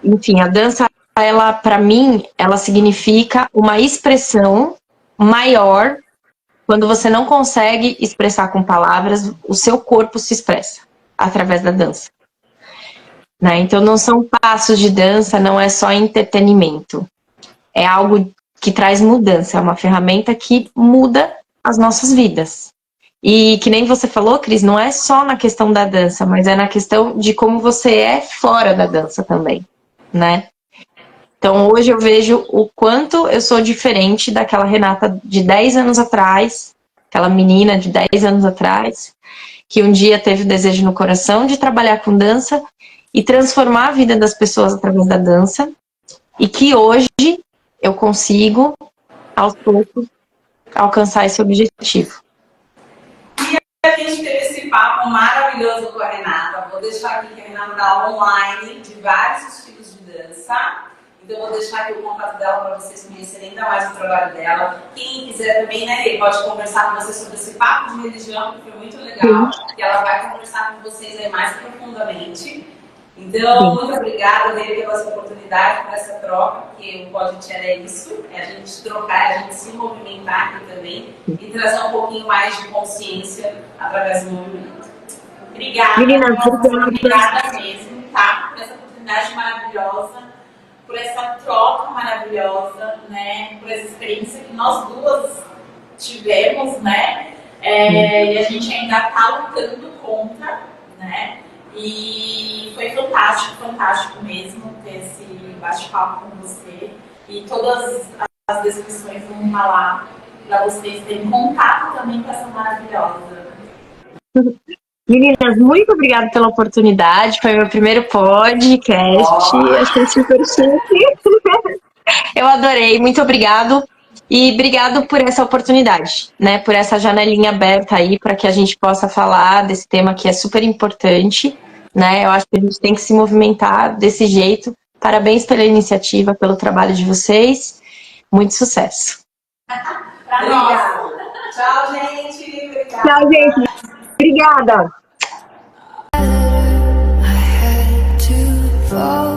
Enfim, a dança, ela, para mim, ela significa uma expressão maior. Quando você não consegue expressar com palavras, o seu corpo se expressa através da dança. Né? Então, não são passos de dança, não é só entretenimento. É algo que traz mudança, é uma ferramenta que muda as nossas vidas. E que nem você falou, Cris, não é só na questão da dança, mas é na questão de como você é fora da dança também, né? Então hoje eu vejo o quanto eu sou diferente daquela Renata de 10 anos atrás, aquela menina de 10 anos atrás, que um dia teve o desejo no coração de trabalhar com dança e transformar a vida das pessoas através da dança, e que hoje eu consigo, aos poucos, alcançar esse objetivo. A gente teve esse papo maravilhoso com a Renata. Vou deixar aqui que a Renata dá aula online de vários estilos de dança. Então, vou deixar aqui o contato dela para vocês conhecerem ainda mais o trabalho dela. Quem quiser também, né, ele pode conversar com vocês sobre esse papo de religião, que foi muito legal. Que ela vai conversar com vocês aí mais profundamente. Então, muito obrigada, Nele, pela essa oportunidade, por essa troca, porque o Pode é isso, é a gente trocar, é a gente se movimentar aqui também e trazer um pouquinho mais de consciência através do movimento. Obrigada, obrigada mesmo, tá? Por essa oportunidade maravilhosa, por essa troca maravilhosa, né? Por essa experiência que nós duas tivemos, né? E a gente ainda está lutando contra, né? E foi fantástico, fantástico mesmo ter esse bate-papo com você. E todas as descrições vão estar lá para vocês terem contato também com essa maravilhosa. Meninas, muito obrigada pela oportunidade. Foi meu primeiro podcast. Achei super chique. Eu adorei, muito obrigado. E obrigado por essa oportunidade, né? Por essa janelinha aberta aí para que a gente possa falar desse tema que é super importante, né? Eu acho que a gente tem que se movimentar desse jeito. Parabéns pela iniciativa, pelo trabalho de vocês. Muito sucesso. Pra nós. Tchau, gente. Obrigada. Tchau, gente. Obrigada. I had to fall.